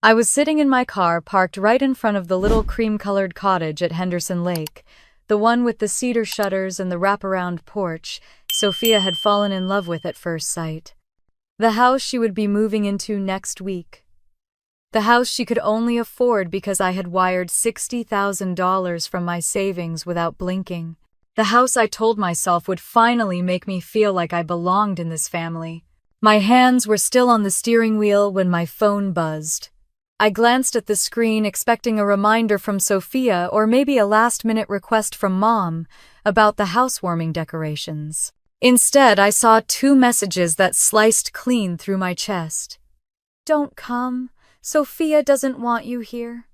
I was sitting in my car parked right in front of the little cream-colored cottage at Henderson Lake, the one with the cedar shutters and the wraparound porch Sophia had fallen in love with at first sight. The house she would be moving into next week. The house she could only afford because I had wired $60,000 from my savings without blinking. The house I told myself would finally make me feel like I belonged in this family. My hands were still on the steering wheel when my phone buzzed. I glanced at the screen expecting a reminder from Sophia or maybe a last-minute request from Mom about the housewarming decorations. Instead, I saw 2 messages that sliced clean through my chest. "Don't come. Sophia doesn't want you here."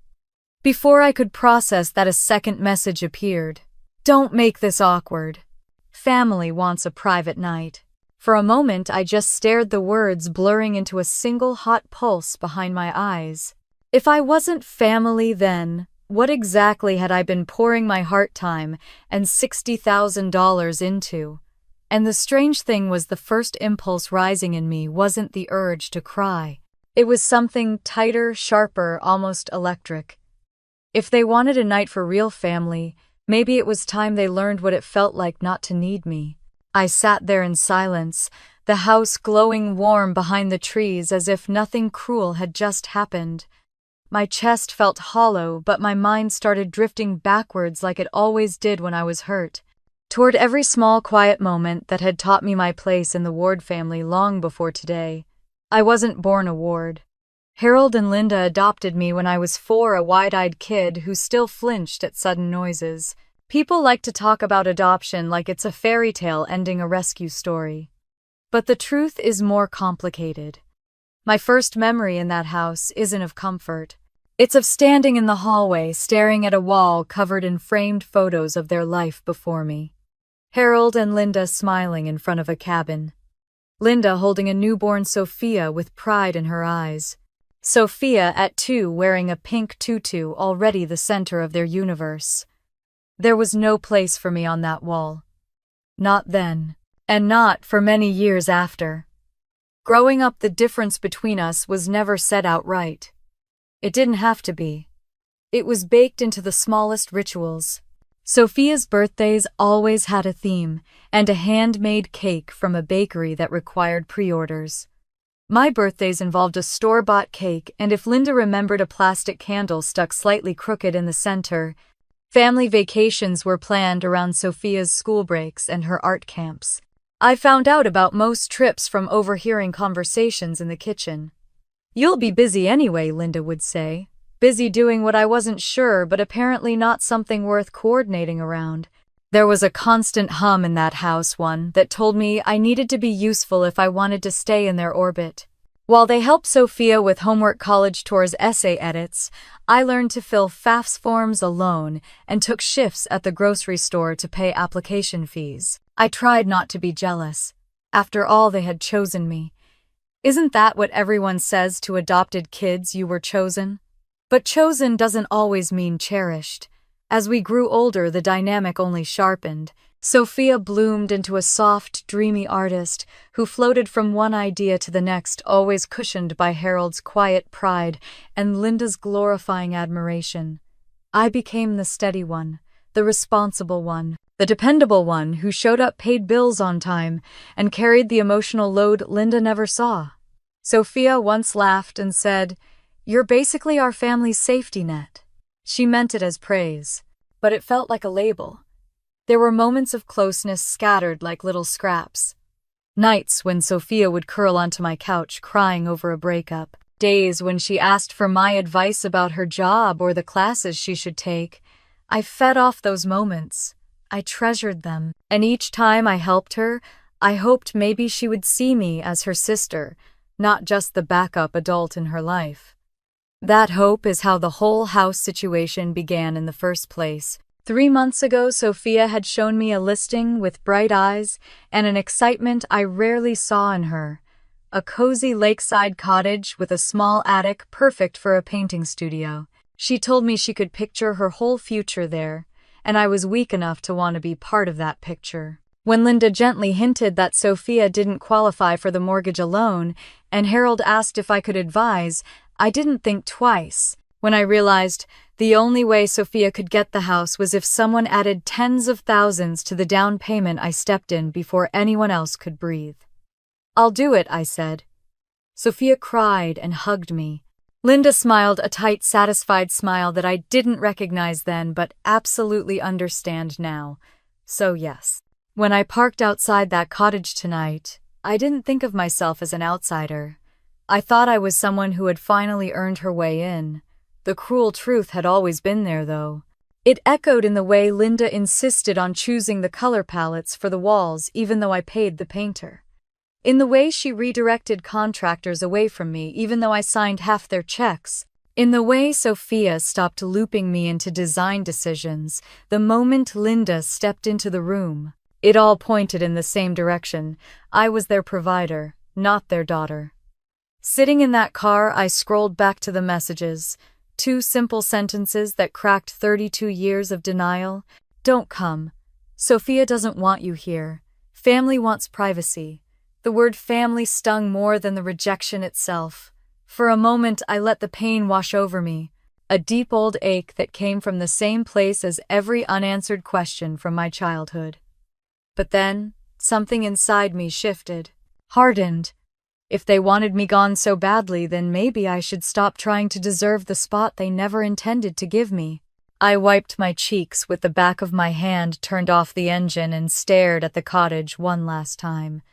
Before I could process that, a second message appeared. "Don't make this awkward. Family wants a private night." For a moment, I just stared, the words blurring into a single hot pulse behind my eyes. If I wasn't family, then what exactly had I been pouring my heart, time, and $60,000 into? And the strange thing was, the first impulse rising in me wasn't the urge to cry. It was something tighter, sharper, almost electric. If they wanted a night for real family, maybe it was time they learned what it felt like not to need me. I sat there in silence, the house glowing warm behind the trees as if nothing cruel had just happened. My chest felt hollow, but my mind started drifting backwards like it always did when I was hurt, toward every small, quiet moment that had taught me my place in the Ward family long before today. I wasn't born a Ward. Harold and Linda adopted me when I was 4, a wide-eyed kid who still flinched at sudden noises. People like to talk about adoption like it's a fairy tale ending a rescue story. But the truth is more complicated. My first memory in that house isn't of comfort. It's of standing in the hallway, staring at a wall covered in framed photos of their life before me. Harold and Linda smiling in front of a cabin. Linda holding a newborn Sophia with pride in her eyes. Sophia at 2 wearing a pink tutu, already the center of their universe. There was no place for me on that wall. Not then, and not for many years after. Growing up, the difference between us was never said outright. It didn't have to be. It was baked into the smallest rituals. Sophia's birthdays always had a theme, and a handmade cake from a bakery that required pre-orders. My birthdays involved a store-bought cake, and if Linda remembered, a plastic candle stuck slightly crooked in the center. Family vacations were planned around Sophia's school breaks and her art camps. I found out about most trips from overhearing conversations in the kitchen. "You'll be busy anyway," Linda would say. Busy doing what I wasn't sure, but apparently not something worth coordinating around. There was a constant hum in that house, one that told me I needed to be useful if I wanted to stay in their orbit. While they helped Sophia with homework, college tours, essay edits, I learned to fill FAFSA forms alone and took shifts at the grocery store to pay application fees. I tried not to be jealous. After all, they had chosen me. Isn't that what everyone says to adopted kids? You were chosen? But chosen doesn't always mean cherished. As we grew older, the dynamic only sharpened. Sophia bloomed into a soft, dreamy artist who floated from one idea to the next, always cushioned by Harold's quiet pride and Linda's glorifying admiration. I became the steady one, the responsible one, the dependable one who showed up, paid bills on time, and carried the emotional load Linda never saw. Sophia once laughed and said, "You're basically our family's safety net." She meant it as praise, but it felt like a label. There were moments of closeness scattered like little scraps. Nights when Sophia would curl onto my couch crying over a breakup. Days when she asked for my advice about her job or the classes she should take. I fed off those moments. I treasured them. And each time I helped her, I hoped maybe she would see me as her sister, not just the backup adult in her life. That hope is how the whole house situation began in the first place. 3 months ago, Sophia had shown me a listing with bright eyes and an excitement I rarely saw in her. A cozy lakeside cottage with a small attic, perfect for a painting studio. She told me she could picture her whole future there, and I was weak enough to want to be part of that picture. When Linda gently hinted that Sophia didn't qualify for the mortgage alone, and Harold asked if I could advise, I didn't think twice when I realized the only way Sophia could get the house was if someone added tens of thousands to the down payment I stepped in before anyone else could breathe. "I'll do it," I said. Sophia cried and hugged me. Linda smiled a tight, satisfied smile that I didn't recognize then but absolutely understand now. So yes. When I parked outside that cottage tonight, I didn't think of myself as an outsider. I thought I was someone who had finally earned her way in. The cruel truth had always been there, though. It echoed in the way Linda insisted on choosing the color palettes for the walls even though I paid the painter. In the way she redirected contractors away from me even though I signed half their checks. In the way Sophia stopped looping me into design decisions the moment Linda stepped into the room. It all pointed in the same direction. I was their provider, not their daughter. Sitting in that car, I scrolled back to the messages. 2 simple sentences that cracked 32 years of denial. "Don't come. Sophia doesn't want you here. Family wants privacy." The word family stung more than the rejection itself. For a moment, I let the pain wash over me, a deep old ache that came from the same place as every unanswered question from my childhood. But then, something inside me shifted, hardened. If they wanted me gone so badly, then maybe I should stop trying to deserve the spot they never intended to give me. I wiped my cheeks with the back of my hand, turned off the engine, and stared at the cottage one last time.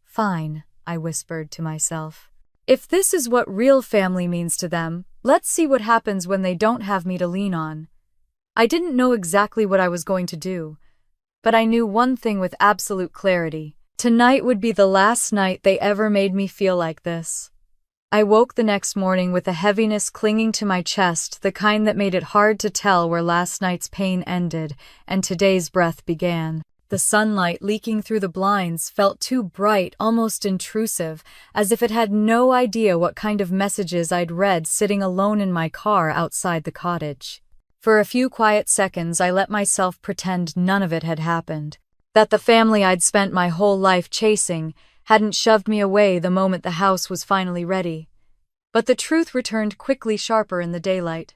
"Fine," I whispered to myself. "If this is what real family means to them, let's see what happens when they don't have me to lean on." I didn't know exactly what I was going to do, but I knew one thing with absolute clarity. Tonight would be the last night they ever made me feel like this. I woke the next morning with a heaviness clinging to my chest, the kind that made it hard to tell where last night's pain ended and today's breath began. The sunlight leaking through the blinds felt too bright, almost intrusive, as if it had no idea what kind of messages I'd read sitting alone in my car outside the cottage. For a few quiet seconds, I let myself pretend none of it had happened, that the family I'd spent my whole life chasing hadn't shoved me away the moment the house was finally ready. But the truth returned quickly, sharper in the daylight.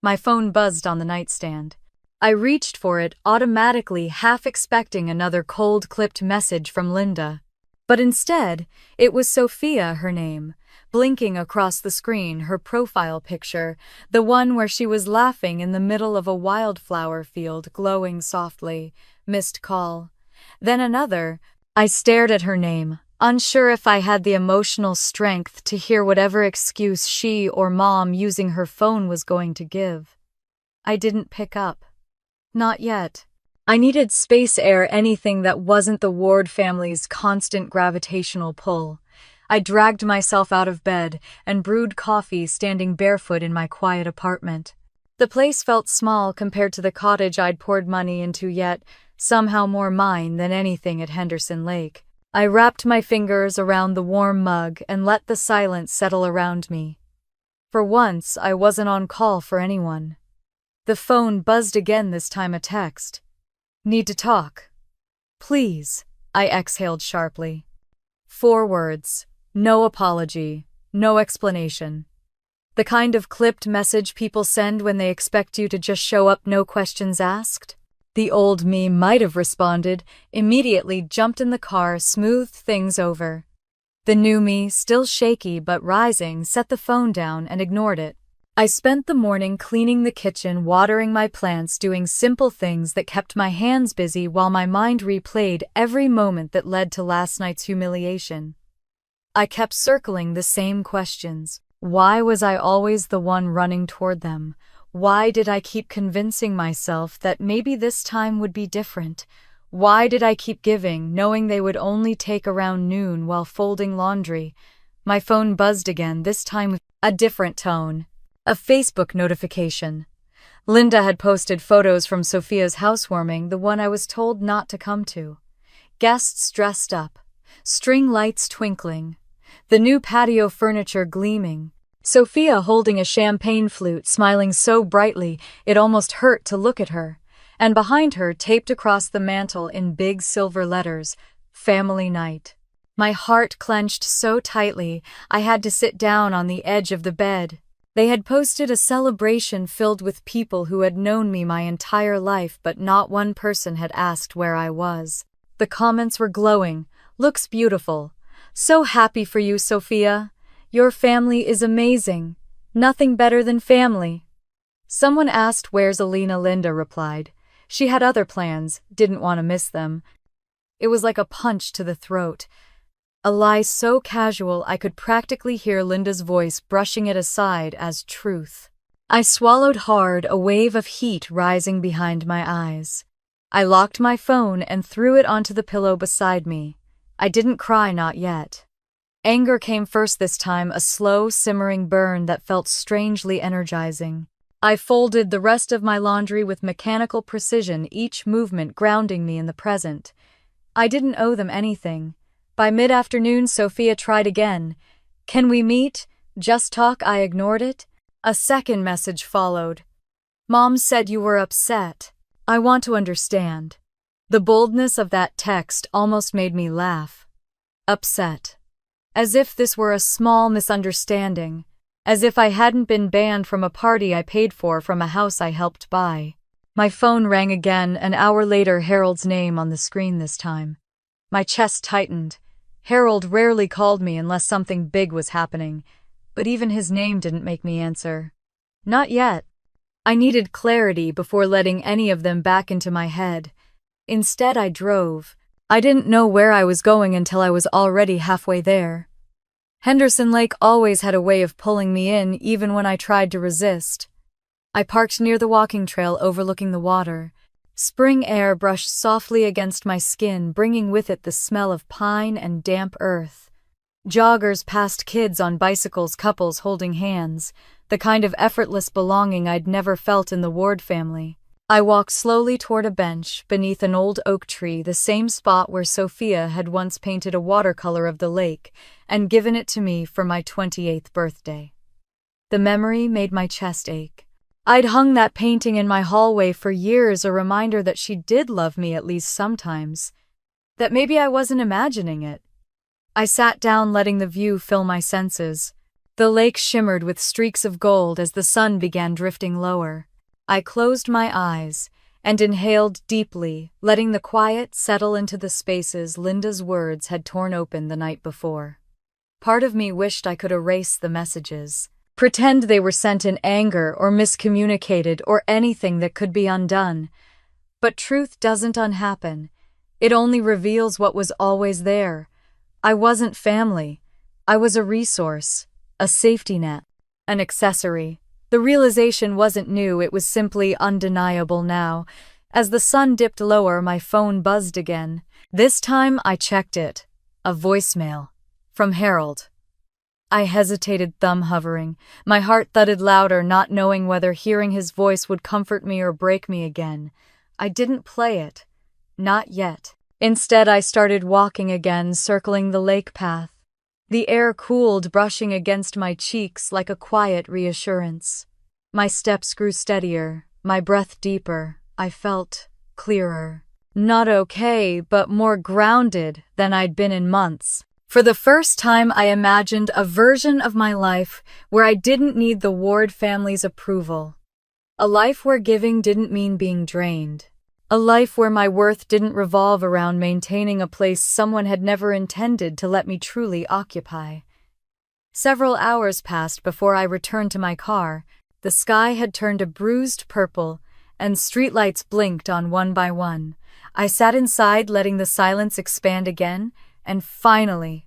My phone buzzed on the nightstand. I reached for it automatically, half expecting another cold-clipped message from Linda. But instead, it was Sophia, her name, blinking across the screen, her profile picture, the one where she was laughing in the middle of a wildflower field, glowing softly. Missed call. Then another. I stared at her name, unsure if I had the emotional strength to hear whatever excuse she or Mom using her phone was going to give. I didn't pick up. Not yet. I needed space, air, anything that wasn't the Ward family's constant gravitational pull. I dragged myself out of bed and brewed coffee, standing barefoot in my quiet apartment. The place felt small compared to the cottage I'd poured money into, yet somehow more mine than anything at Henderson Lake. I wrapped my fingers around the warm mug and let the silence settle around me. For once, I wasn't on call for anyone. The phone buzzed again, this time a text. "Need to talk." "Please," I exhaled sharply. 4 words. No apology. No explanation. The kind of clipped message people send when they expect you to just show up, no questions asked. The old me might have responded, immediately jumped in the car, smoothed things over. The new me, still shaky but rising, set the phone down and ignored it. I spent the morning cleaning the kitchen, watering my plants, doing simple things that kept my hands busy while my mind replayed every moment that led to last night's humiliation. I kept circling the same questions. Why was I always the one running toward them? Why did I keep convincing myself that maybe this time would be different? Why did I keep giving, knowing they would only take around noon while folding laundry? My phone buzzed again, this time with a different tone. A Facebook notification. Linda had posted photos from Sophia's housewarming, the one I was told not to come to. Guests dressed up, string lights twinkling, the new patio furniture gleaming. Sophia holding a champagne flute, smiling so brightly it almost hurt to look at her. And behind her, taped across the mantel in big silver letters, "Family Night." My heart clenched so tightly I had to sit down on the edge of the bed. They had posted a celebration filled with people who had known me my entire life, but not one person had asked where I was. The comments were glowing. "Looks beautiful. So happy for you, Sophia. Your family is amazing. Nothing better than family." Someone asked where's Alina. Linda replied. She had other plans, didn't want to miss them. It was like a punch to the throat. A lie so casual I could practically hear Linda's voice brushing it aside as truth. I swallowed hard, a wave of heat rising behind my eyes. I locked my phone and threw it onto the pillow beside me. I didn't cry, not yet. Anger came first this time, a slow, simmering burn that felt strangely energizing. I folded the rest of my laundry with mechanical precision, each movement grounding me in the present. I didn't owe them anything. By mid-afternoon, Sophia tried again. "Can we meet? Just talk." I ignored it. A second message followed. "Mom said you were upset. I want to understand." The boldness of that text almost made me laugh. Upset. As if this were a small misunderstanding. As if I hadn't been banned from a party I paid for, from a house I helped buy. My phone rang again, an hour later, Harold's name on the screen this time. My chest tightened. Harold rarely called me unless something big was happening, but even his name didn't make me answer. Not yet. I needed clarity before letting any of them back into my head. Instead, I drove. I didn't know where I was going until I was already halfway there. Henderson Lake always had a way of pulling me in, even when I tried to resist. I parked near the walking trail overlooking the water. Spring air brushed softly against my skin, bringing with it the smell of pine and damp earth. Joggers passed, kids on bicycles, couples holding hands, the kind of effortless belonging I'd never felt in the Ward family. I walked slowly toward a bench beneath an old oak tree, the same spot where Sophia had once painted a watercolor of the lake and given it to me for my 28th birthday. The memory made my chest ache. I'd hung that painting in my hallway for years, a reminder that she did love me at least sometimes, that maybe I wasn't imagining it. I sat down, letting the view fill my senses. The lake shimmered with streaks of gold as the sun began drifting lower. I closed my eyes and inhaled deeply, letting the quiet settle into the spaces Linda's words had torn open the night before. Part of me wished I could erase the messages. Pretend they were sent in anger or miscommunicated or anything that could be undone. But truth doesn't unhappen. It only reveals what was always there. I wasn't family. I was a resource, a safety net, an accessory. The realization wasn't new, it was simply undeniable now. As the sun dipped lower, my phone buzzed again. This time I checked it. A voicemail. From Harold. I hesitated, thumb hovering. My heart thudded louder, not knowing whether hearing his voice would comfort me or break me again. I didn't play it. Not yet. Instead, I started walking again, circling the lake path. The air cooled, brushing against my cheeks like a quiet reassurance. My steps grew steadier, my breath deeper. I felt clearer. Not okay, but more grounded than I'd been in months. For the first time, I imagined a version of my life where I didn't need the Ward family's approval. A life where giving didn't mean being drained. A life where my worth didn't revolve around maintaining a place someone had never intended to let me truly occupy. Several hours passed before I returned to my car. The sky had turned a bruised purple, and streetlights blinked on one by one. I sat inside, letting the silence expand again, and finally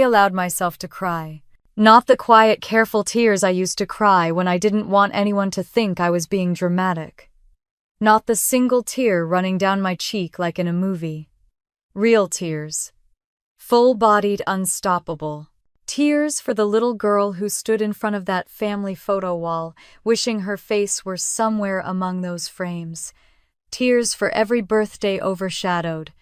allowed myself to cry. Not the quiet, careful tears I used to cry when I didn't want anyone to think I was being dramatic. Not the single tear running down my cheek like in a movie. Real tears. Full-bodied, unstoppable. Tears for the little girl who stood in front of that family photo wall, wishing her face were somewhere among those frames. Tears for every birthday overshadowed.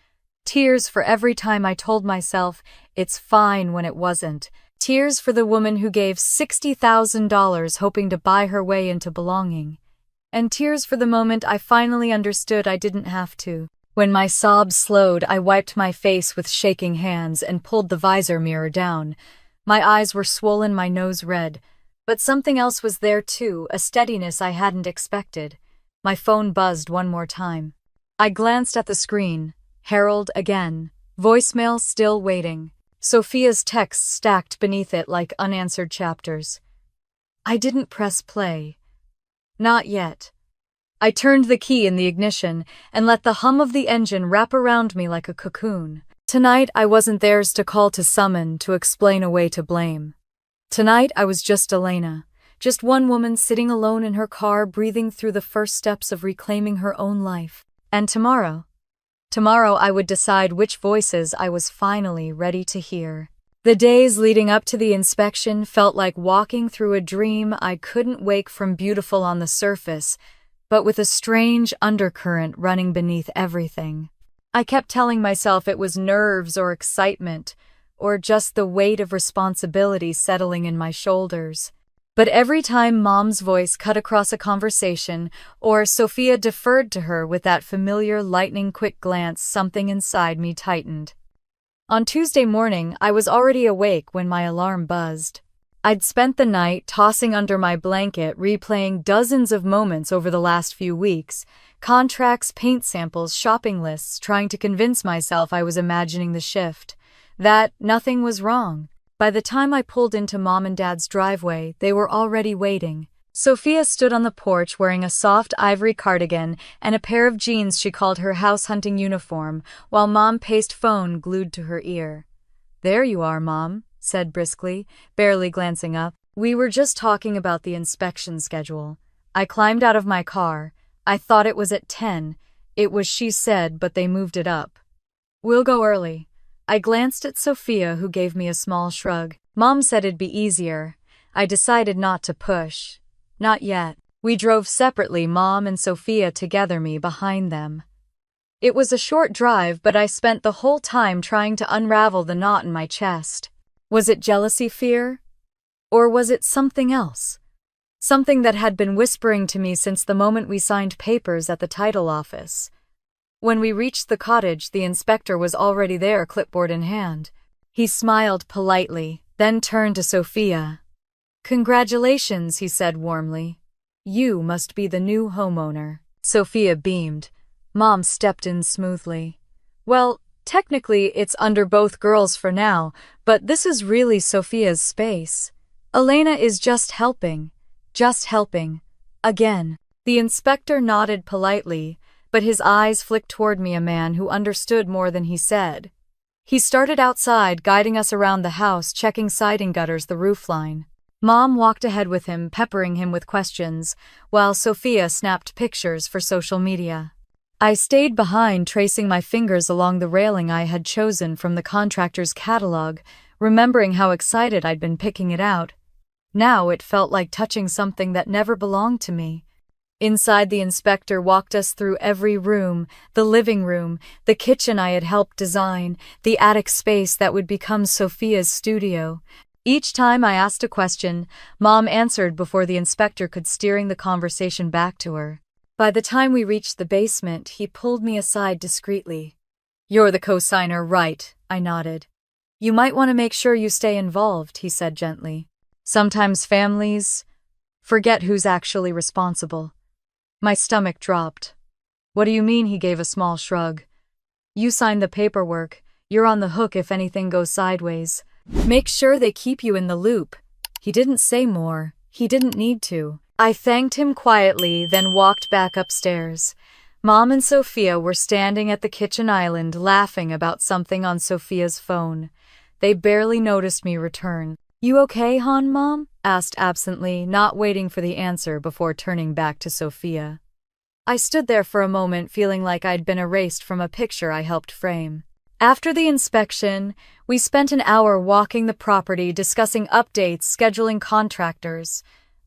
Tears for every time I told myself it's fine when it wasn't. Tears for the woman who gave $60,000 hoping to buy her way into belonging. And tears for the moment I finally understood I didn't have to. When my sobs slowed, I wiped my face with shaking hands and pulled the visor mirror down. My eyes were swollen, my nose red. But something else was there too, a steadiness I hadn't expected. My phone buzzed one more time. I glanced at the screen. Harold again. Voicemail still waiting. Sophia's texts stacked beneath it like unanswered chapters. I didn't press play. Not yet. I turned the key in the ignition and let the hum of the engine wrap around me like a cocoon. Tonight I wasn't theirs to call, to summon, to explain away, to blame. Tonight I was just Elena, just one woman sitting alone in her car, breathing through the first steps of reclaiming her own life. And tomorrow I would decide which voices I was finally ready to hear. The days leading up to the inspection felt like walking through a dream I couldn't wake from, beautiful on the surface, but with a strange undercurrent running beneath everything. I kept telling myself it was nerves or excitement, or just the weight of responsibility settling in my shoulders. But every time Mom's voice cut across a conversation, or Sophia deferred to her with that familiar lightning-quick glance, something inside me tightened. On Tuesday morning, I was already awake when my alarm buzzed. I'd spent the night tossing under my blanket, replaying dozens of moments over the last few weeks, contracts, paint samples, shopping lists, trying to convince myself I was imagining the shift, that nothing was wrong. By the time I pulled into Mom and Dad's driveway, they were already waiting. Sophia stood on the porch wearing a soft ivory cardigan and a pair of jeans she called her house hunting uniform, while Mom paced, phone glued to her ear. "There you are, Mom," said briskly, barely glancing up. "We were just talking about the inspection schedule." I climbed out of my car. I thought it was at 10. It was, she said, but they moved it up. "We'll go early." I glanced at Sophia, who gave me a small shrug. Mom said it'd be easier. I decided not to push. Not yet. We drove separately, Mom and Sophia together, me behind them. It was a short drive, but I spent the whole time trying to unravel the knot in my chest. Was it jealousy, fear? Or was it something else? Something that had been whispering to me since the moment we signed papers at the title office. When we reached the cottage, the inspector was already there, clipboard in hand. He smiled politely, then turned to Sophia. "Congratulations," he said warmly. "You must be the new homeowner." Sophia beamed. Mom stepped in smoothly. "Well, technically it's under both girls for now, but this is really Sophia's space. Elena is just helping. Again." The inspector nodded politely, but his eyes flicked toward me, a man who understood more than he said. He started outside, guiding us around the house, checking siding, gutters, the roofline. Mom walked ahead with him, peppering him with questions, while Sophia snapped pictures for social media. I stayed behind, tracing my fingers along the railing I had chosen from the contractor's catalog, remembering how excited I'd been picking it out. Now it felt like touching something that never belonged to me. Inside, the inspector walked us through every room, the living room, the kitchen I had helped design, the attic space that would become Sophia's studio. Each time I asked a question, Mom answered before the inspector could, steering the conversation back to her. By the time we reached the basement, he pulled me aside discreetly. "You're the co-signer, right?" I nodded. "You might want to make sure you stay involved," he said gently. "Sometimes families forget who's actually responsible." My stomach dropped. "What do you mean?" He gave a small shrug. "You signed the paperwork. You're on the hook if anything goes sideways. Make sure they keep you in the loop." He didn't say more. He didn't need to. I thanked him quietly, then walked back upstairs. Mom and Sophia were standing at the kitchen island, laughing about something on Sophia's phone. They barely noticed me return. "You okay, hon?" Mom asked absently, not waiting for the answer before turning back to Sophia. I stood there for a moment, feeling like I'd been erased from a picture I helped frame. After the inspection, we spent an hour walking the property, discussing updates, scheduling contractors.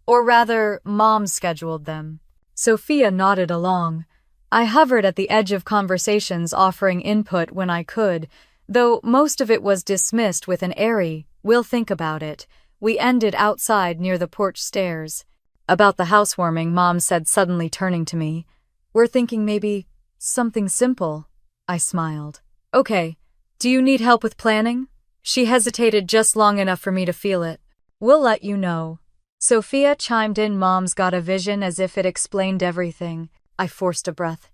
Or rather, Mom scheduled them. Sophia nodded along. I hovered at the edge of conversations, offering input when I could, though most of it was dismissed with an airy, "We'll think about it." We ended outside near the porch stairs. "About the housewarming," Mom said, suddenly turning to me. "We're thinking maybe something simple." I smiled. "Okay. Do you need help with planning?" She hesitated just long enough for me to feel it. "We'll let you know." Sophia chimed in. Mom's got a vision, as if it explained everything. I forced a breath.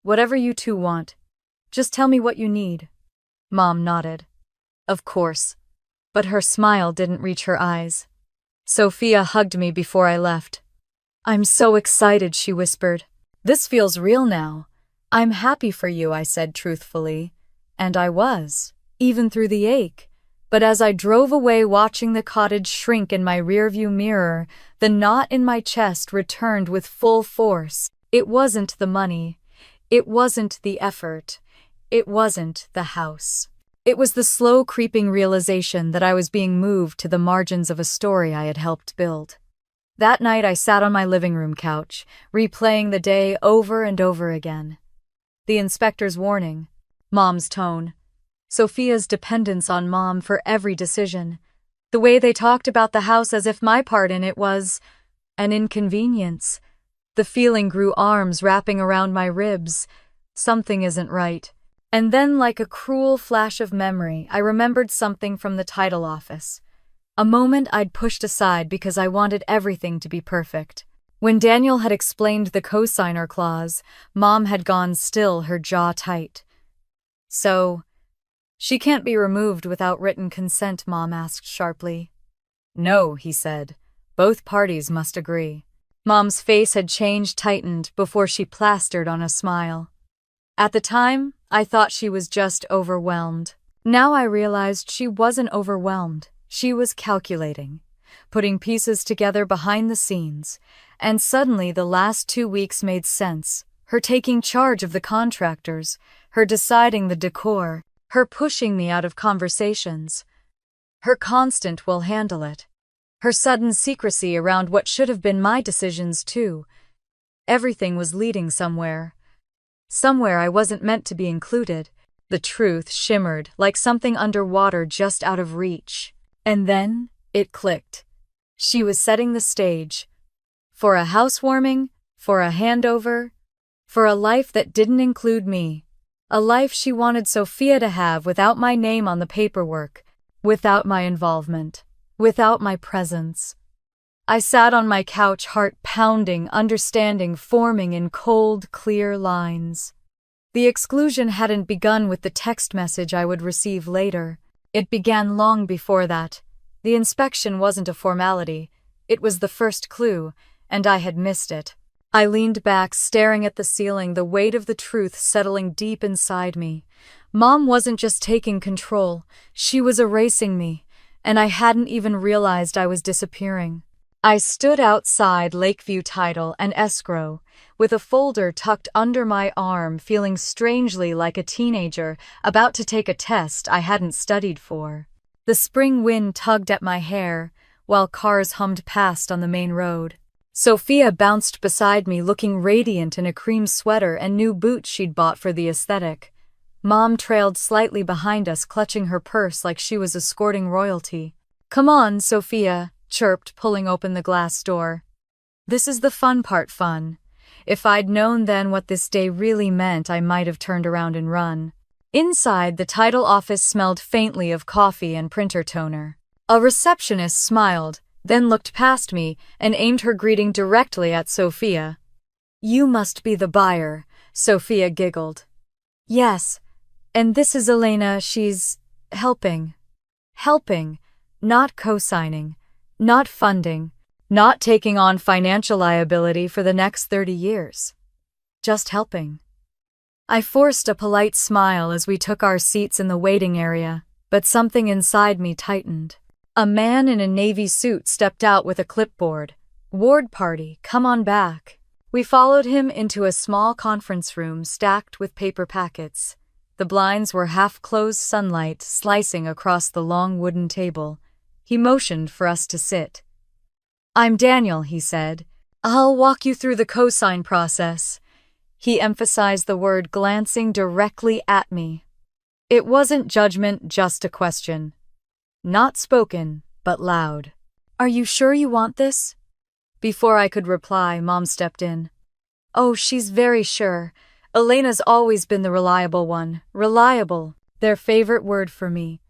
Whatever you two want. Just tell me what you need. Mom nodded. Of course. But her smile didn't reach her eyes. Sophia hugged me before I left. I'm so excited, she whispered. This feels real now. I'm happy for you, I said truthfully. And I was, even through the ache. But as I drove away watching the cottage shrink in my rearview mirror, the knot in my chest returned with full force. It wasn't the money. It wasn't the effort. It wasn't the house. It was the slow creeping realization that I was being moved to the margins of a story I had helped build. That night I sat on my living room couch, replaying the day over and over again. The inspector's warning, Mom's tone, Sophia's dependence on Mom for every decision, the way they talked about the house as if my part in it was an inconvenience. The feeling grew, arms wrapping around my ribs. Something isn't right. And then, like a cruel flash of memory, I remembered something from the title office. A moment I'd pushed aside because I wanted everything to be perfect. When Daniel had explained the cosigner clause, Mom had gone still, her jaw tight. So, she can't be removed without written consent, Mom asked sharply. No, he said. Both parties must agree. Mom's face had changed, tightened, before she plastered on a smile. At the time, I thought she was just overwhelmed. Now I realized she wasn't overwhelmed. She was calculating, putting pieces together behind the scenes, and suddenly the last 2 weeks made sense. Her taking charge of the contractors, her deciding the decor, her pushing me out of conversations, her constant "we'll handle it," her sudden secrecy around what should have been my decisions too. Everything was leading somewhere. Somewhere I wasn't meant to be included. The truth shimmered like something underwater just out of reach. And then it clicked. She was setting the stage. For a housewarming, for a handover, for a life that didn't include me. A life she wanted Sophia to have without my name on the paperwork, without my involvement, without my presence. I sat on my couch, heart pounding, understanding forming in cold, clear lines. The exclusion hadn't begun with the text message I would receive later. It began long before that. The inspection wasn't a formality. It was the first clue, and I had missed it. I leaned back, staring at the ceiling, the weight of the truth settling deep inside me. Mom wasn't just taking control, she was erasing me, and I hadn't even realized I was disappearing. I stood outside Lakeview Title and Escrow, with a folder tucked under my arm, feeling strangely like a teenager about to take a test I hadn't studied for. The spring wind tugged at my hair, while cars hummed past on the main road. Sophia bounced beside me, looking radiant in a cream sweater and new boots she'd bought for the aesthetic. Mom trailed slightly behind us, clutching her purse like she was escorting royalty. Come on, Sophia, chirped, pulling open the glass door. This is the fun part, fun. If I'd known then what this day really meant, I might have turned around and run. Inside, the title office smelled faintly of coffee and printer toner. A receptionist smiled, then looked past me and aimed her greeting directly at Sophia. You must be the buyer, Sophia giggled. Yes, and this is Elena, she's helping. Helping, not co-signing. Not funding, not taking on financial liability for the next 30 years. Just helping. I forced a polite smile as we took our seats in the waiting area, but something inside me tightened. A man in a navy suit stepped out with a clipboard. Ward party, come on back. We followed him into a small conference room stacked with paper packets. The blinds were half-closed, sunlight slicing across the long wooden table. He motioned for us to sit. I'm Daniel, he said. I'll walk you through the cosign process. He emphasized the word, glancing directly at me. It wasn't judgment, just a question. Not spoken, but loud. Are you sure you want this? Before I could reply, Mom stepped in. Oh, she's very sure. Elena's always been the reliable one. Reliable, their favorite word for me.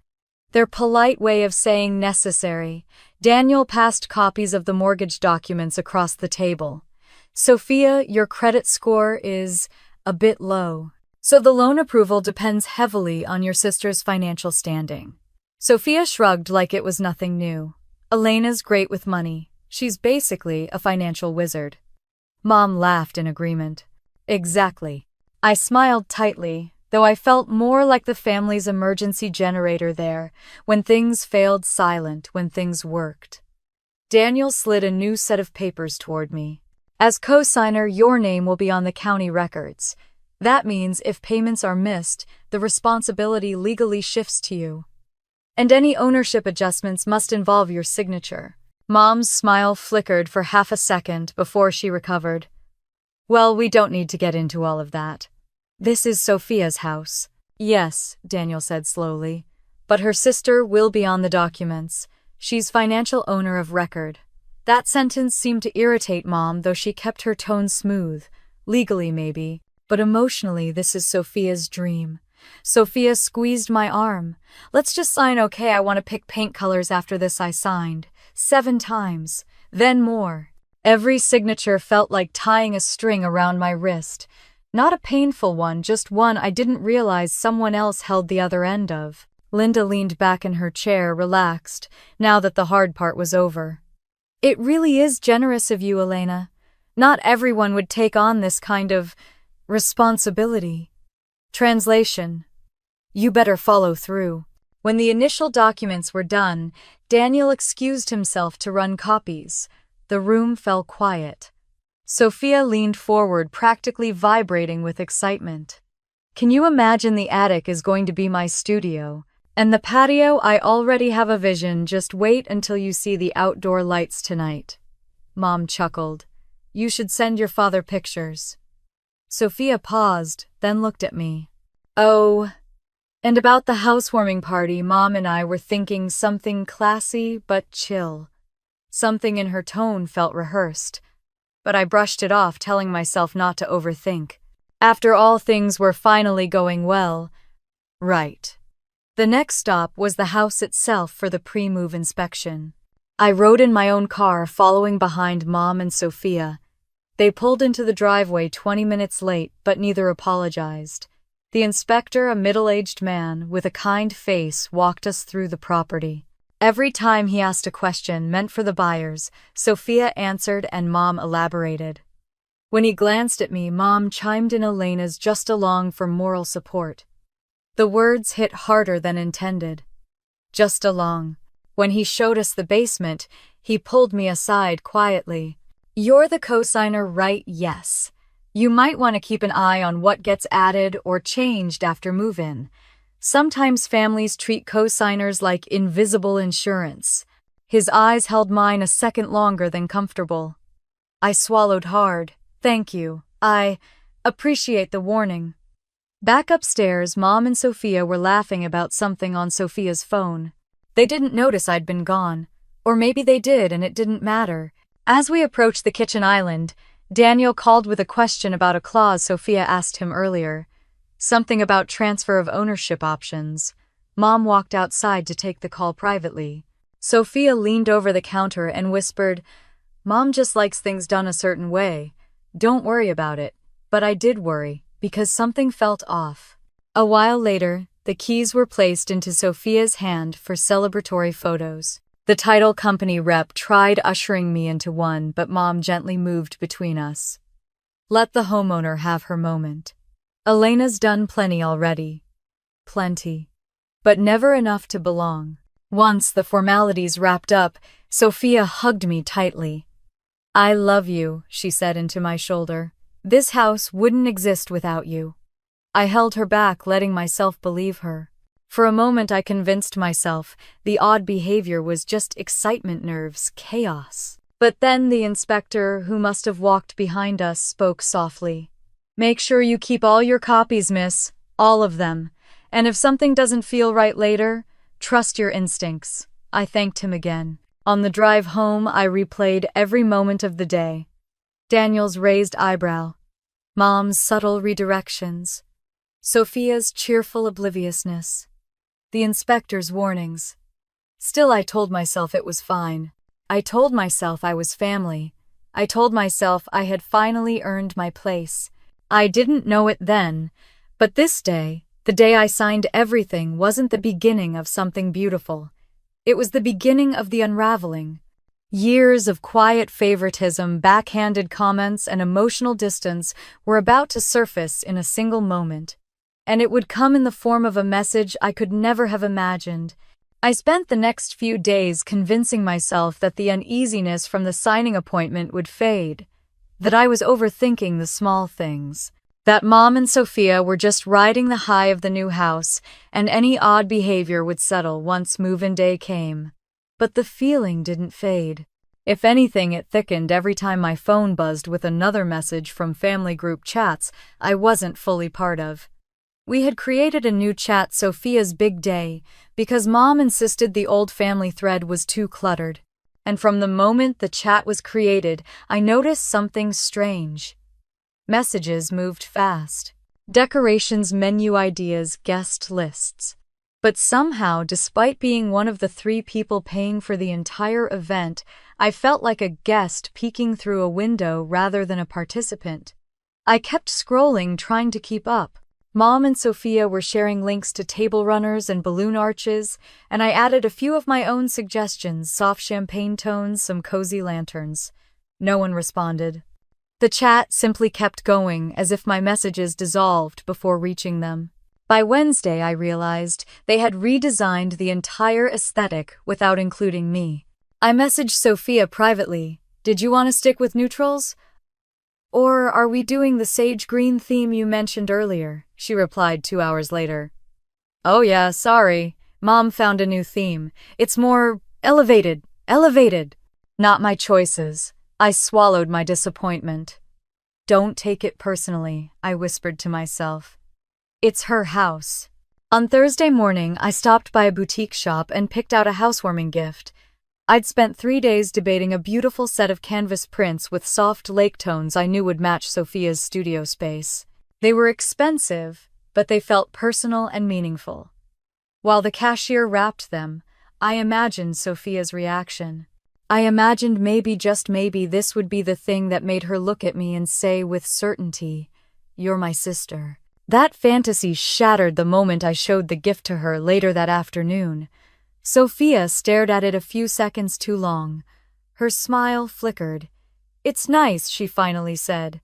Their polite way of saying necessary, Daniel passed copies of the mortgage documents across the table. Sophia, your credit score is a bit low, so the loan approval depends heavily on your sister's financial standing. Sophia shrugged like it was nothing new. Elena's great with money. She's basically a financial wizard. Mom laughed in agreement. Exactly. I smiled tightly, though I felt more like the family's emergency generator there, when things failed, silent when things worked. Daniel slid a new set of papers toward me. As co-signer, your name will be on the county records. That means if payments are missed, the responsibility legally shifts to you. And any ownership adjustments must involve your signature. Mom's smile flickered for half a second before she recovered. Well, we don't need to get into all of that. This is Sophia's house. Yes, Daniel said slowly. But her sister will be on the documents. She's financial owner of record. That sentence seemed to irritate Mom, though she kept her tone smooth. Legally, maybe, but emotionally, this is Sophia's dream. Sophia squeezed my arm. Let's just sign, okay? I want to pick paint colors after this. I signed 7 times, then more. Every signature felt like tying a string around my wrist. Not a painful one, just one I didn't realize someone else held the other end of. Linda leaned back in her chair, relaxed, now that the hard part was over. It really is generous of you, Elena. Not everyone would take on this kind of responsibility. Translation. You better follow through. When the initial documents were done, Daniel excused himself to run copies. The room fell quiet. Sophia leaned forward, practically vibrating with excitement. Can you imagine? The attic is going to be my studio. And the patio, I already have a vision. Just wait until you see the outdoor lights tonight. Mom chuckled. You should send your father pictures. Sophia paused, then looked at me. Oh, and about the housewarming party, Mom and I were thinking something classy but chill. Something in her tone felt rehearsed, but I brushed it off, telling myself not to overthink. After all, things were finally going well. Right. The next stop was the house itself for the pre-move inspection. I rode in my own car, following behind Mom and Sophia. They pulled into the driveway 20 minutes late, but neither apologized. The inspector, a middle-aged man with a kind face, walked us through the property. Every time he asked a question meant for the buyers, Sophia answered and Mom elaborated. When he glanced at me, Mom chimed in Elena's just along for moral support. The words hit harder than intended. Just along. When he showed us the basement, he pulled me aside quietly. You're the co-signer, right? Yes. You might want to keep an eye on what gets added or changed after move-in. Sometimes families treat co-signers like invisible insurance. His eyes held mine a second longer than comfortable. I swallowed hard. Thank you. I appreciate the warning. Back upstairs, Mom and Sophia were laughing about something on Sophia's phone. They didn't notice I'd been gone. Or maybe they did and it didn't matter. As we approached the kitchen island, Daniel called with a question about a clause Sophia asked him earlier. Something about transfer of ownership options. Mom walked outside to take the call privately. Sophia leaned over the counter and whispered, Mom just likes things done a certain way. Don't worry about it. But I did worry, because something felt off. A while later, the keys were placed into Sophia's hand for celebratory photos. The title company rep tried ushering me into one, but Mom gently moved between us. Let the homeowner have her moment. Elena's done plenty already. Plenty. But never enough to belong. Once the formalities wrapped up, Sophia hugged me tightly. I love you, she said into my shoulder. This house wouldn't exist without you. I held her back, letting myself believe her. For a moment I convinced myself the odd behavior was just excitement, nerves, chaos. But then the inspector, who must have walked behind us, spoke softly. Make sure you keep all your copies, miss. All of them. And if something doesn't feel right later, trust your instincts. I thanked him again. On the drive home, I replayed every moment of the day. Daniel's raised eyebrow. Mom's subtle redirections. Sophia's cheerful obliviousness. The inspector's warnings. Still, I told myself it was fine. I told myself I was family. I told myself I had finally earned my place. I didn't know it then, but this day, the day I signed everything, wasn't the beginning of something beautiful. It was the beginning of the unraveling. Years of quiet favoritism, backhanded comments, and emotional distance were about to surface in a single moment. And it would come in the form of a message I could never have imagined. I spent the next few days convincing myself that the uneasiness from the signing appointment would fade, that I was overthinking the small things, that Mom and Sophia were just riding the high of the new house, and any odd behavior would settle once move-in day came. But the feeling didn't fade. If anything, it thickened every time my phone buzzed with another message from family group chats I wasn't fully part of. We had created a new chat, Sophia's Big Day, because Mom insisted the old family thread was too cluttered. And from the moment the chat was created, I noticed something strange. Messages moved fast. Decorations, menu ideas, guest lists. But somehow, despite being one of the 3 people paying for the entire event, I felt like a guest peeking through a window rather than a participant. I kept scrolling, trying to keep up. Mom and Sophia were sharing links to table runners and balloon arches, and I added a few of my own suggestions, soft champagne tones, some cozy lanterns. No one responded. The chat simply kept going, as if my messages dissolved before reaching them. By Wednesday, I realized they had redesigned the entire aesthetic without including me. I messaged Sophia privately. Did you want to stick with neutrals? Or are we doing the sage green theme you mentioned earlier? She replied 2 hours later. Oh yeah, sorry. Mom found a new theme. It's more elevated. Not my choices. I swallowed my disappointment. Don't take it personally, I whispered to myself. It's her house. On Thursday morning, I stopped by a boutique shop and picked out a housewarming gift. I'd spent 3 days debating a beautiful set of canvas prints with soft lake tones I knew would match Sophia's studio space. They were expensive, but they felt personal and meaningful. While the cashier wrapped them, I imagined Sophia's reaction. I imagined maybe, just maybe, this would be the thing that made her look at me and say with certainty, "You're my sister." That fantasy shattered the moment I showed the gift to her later that afternoon. Sophia stared at it a few seconds too long. Her smile flickered. "It's nice," she finally said,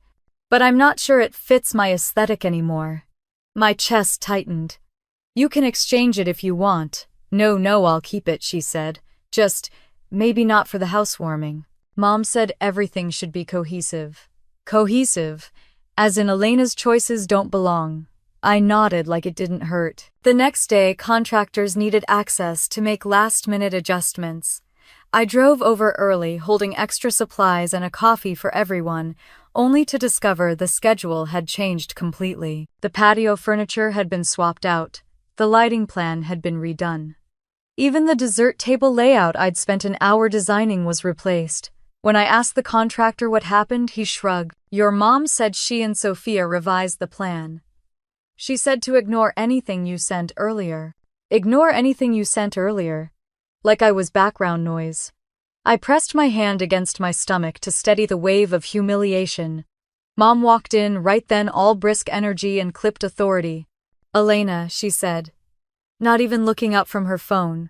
"but I'm not sure it fits my aesthetic anymore." My chest tightened. "You can exchange it if you want." No, I'll keep it," she said. "Just, maybe not for the housewarming." Mom said everything should be cohesive. Cohesive? As in Elena's choices don't belong. I nodded like it didn't hurt. The next day, contractors needed access to make last-minute adjustments. I drove over early, holding extra supplies and a coffee for everyone, only to discover the schedule had changed completely. The patio furniture had been swapped out. The lighting plan had been redone. Even the dessert table layout I'd spent an hour designing was replaced. When I asked the contractor what happened, he shrugged. "Your mom said she and Sophia revised the plan. She said to ignore anything you sent earlier." Ignore anything you sent earlier? Like I was background noise. I pressed my hand against my stomach to steady the wave of humiliation. Mom walked in right then, all brisk energy and clipped authority. "Elena," she said, not even looking up from her phone,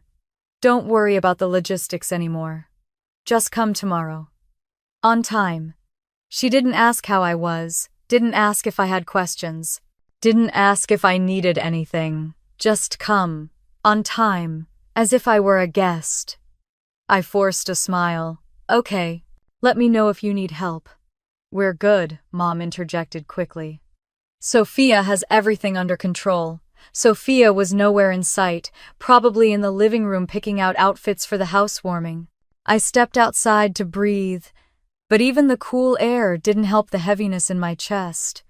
"don't worry about the logistics anymore. Just come tomorrow. On time." She didn't ask how I was, didn't ask if I had questions, didn't ask if I needed anything. Just come. On time. As if I were a guest. I forced a smile. "Okay. Let me know if you need help." "We're good," Mom interjected quickly. "Sophia has everything under control." Sophia was nowhere in sight, probably in the living room picking out outfits for the housewarming. I stepped outside to breathe, but even the cool air didn't help the heaviness in my chest.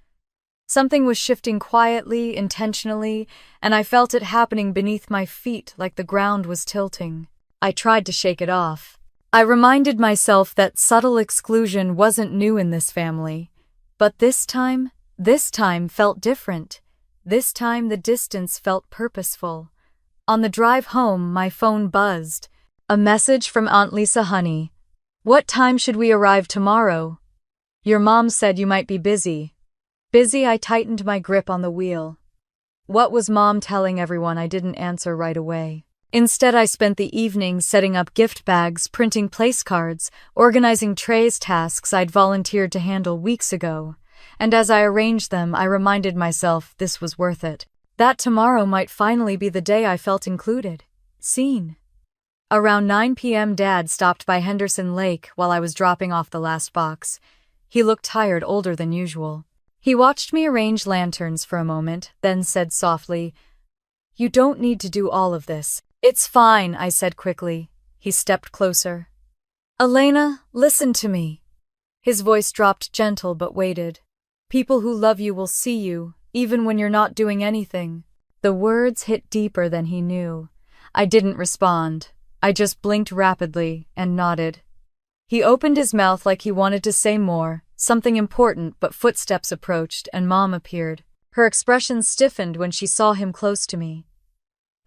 Something was shifting quietly, intentionally, and I felt it happening beneath my feet like the ground was tilting. I tried to shake it off. I reminded myself that subtle exclusion wasn't new in this family. But this time felt different. This time the distance felt purposeful. On the drive home, my phone buzzed. A message from Aunt Lisa. Honey, what time should we arrive tomorrow? Your mom said you might be busy. Busy? I tightened my grip on the wheel. What was Mom telling everyone? I didn't answer right away. Instead, I spent the evening setting up gift bags, printing place cards, organizing trays, tasks I'd volunteered to handle weeks ago. And as I arranged them, I reminded myself this was worth it. That tomorrow might finally be the day I felt included, seen. Around 9 p.m. Dad stopped by Henderson Lake while I was dropping off the last box. He looked tired, older than usual. He watched me arrange lanterns for a moment, then said softly, "You don't need to do all of this." "It's fine," I said quickly. He stepped closer. "Elena, listen to me." His voice dropped, gentle but weighted. "People who love you will see you, even when you're not doing anything." The words hit deeper than he knew. I didn't respond. I just blinked rapidly and nodded. He opened his mouth like he wanted to say more, something important, but footsteps approached and Mom appeared. Her expression stiffened when she saw him close to me.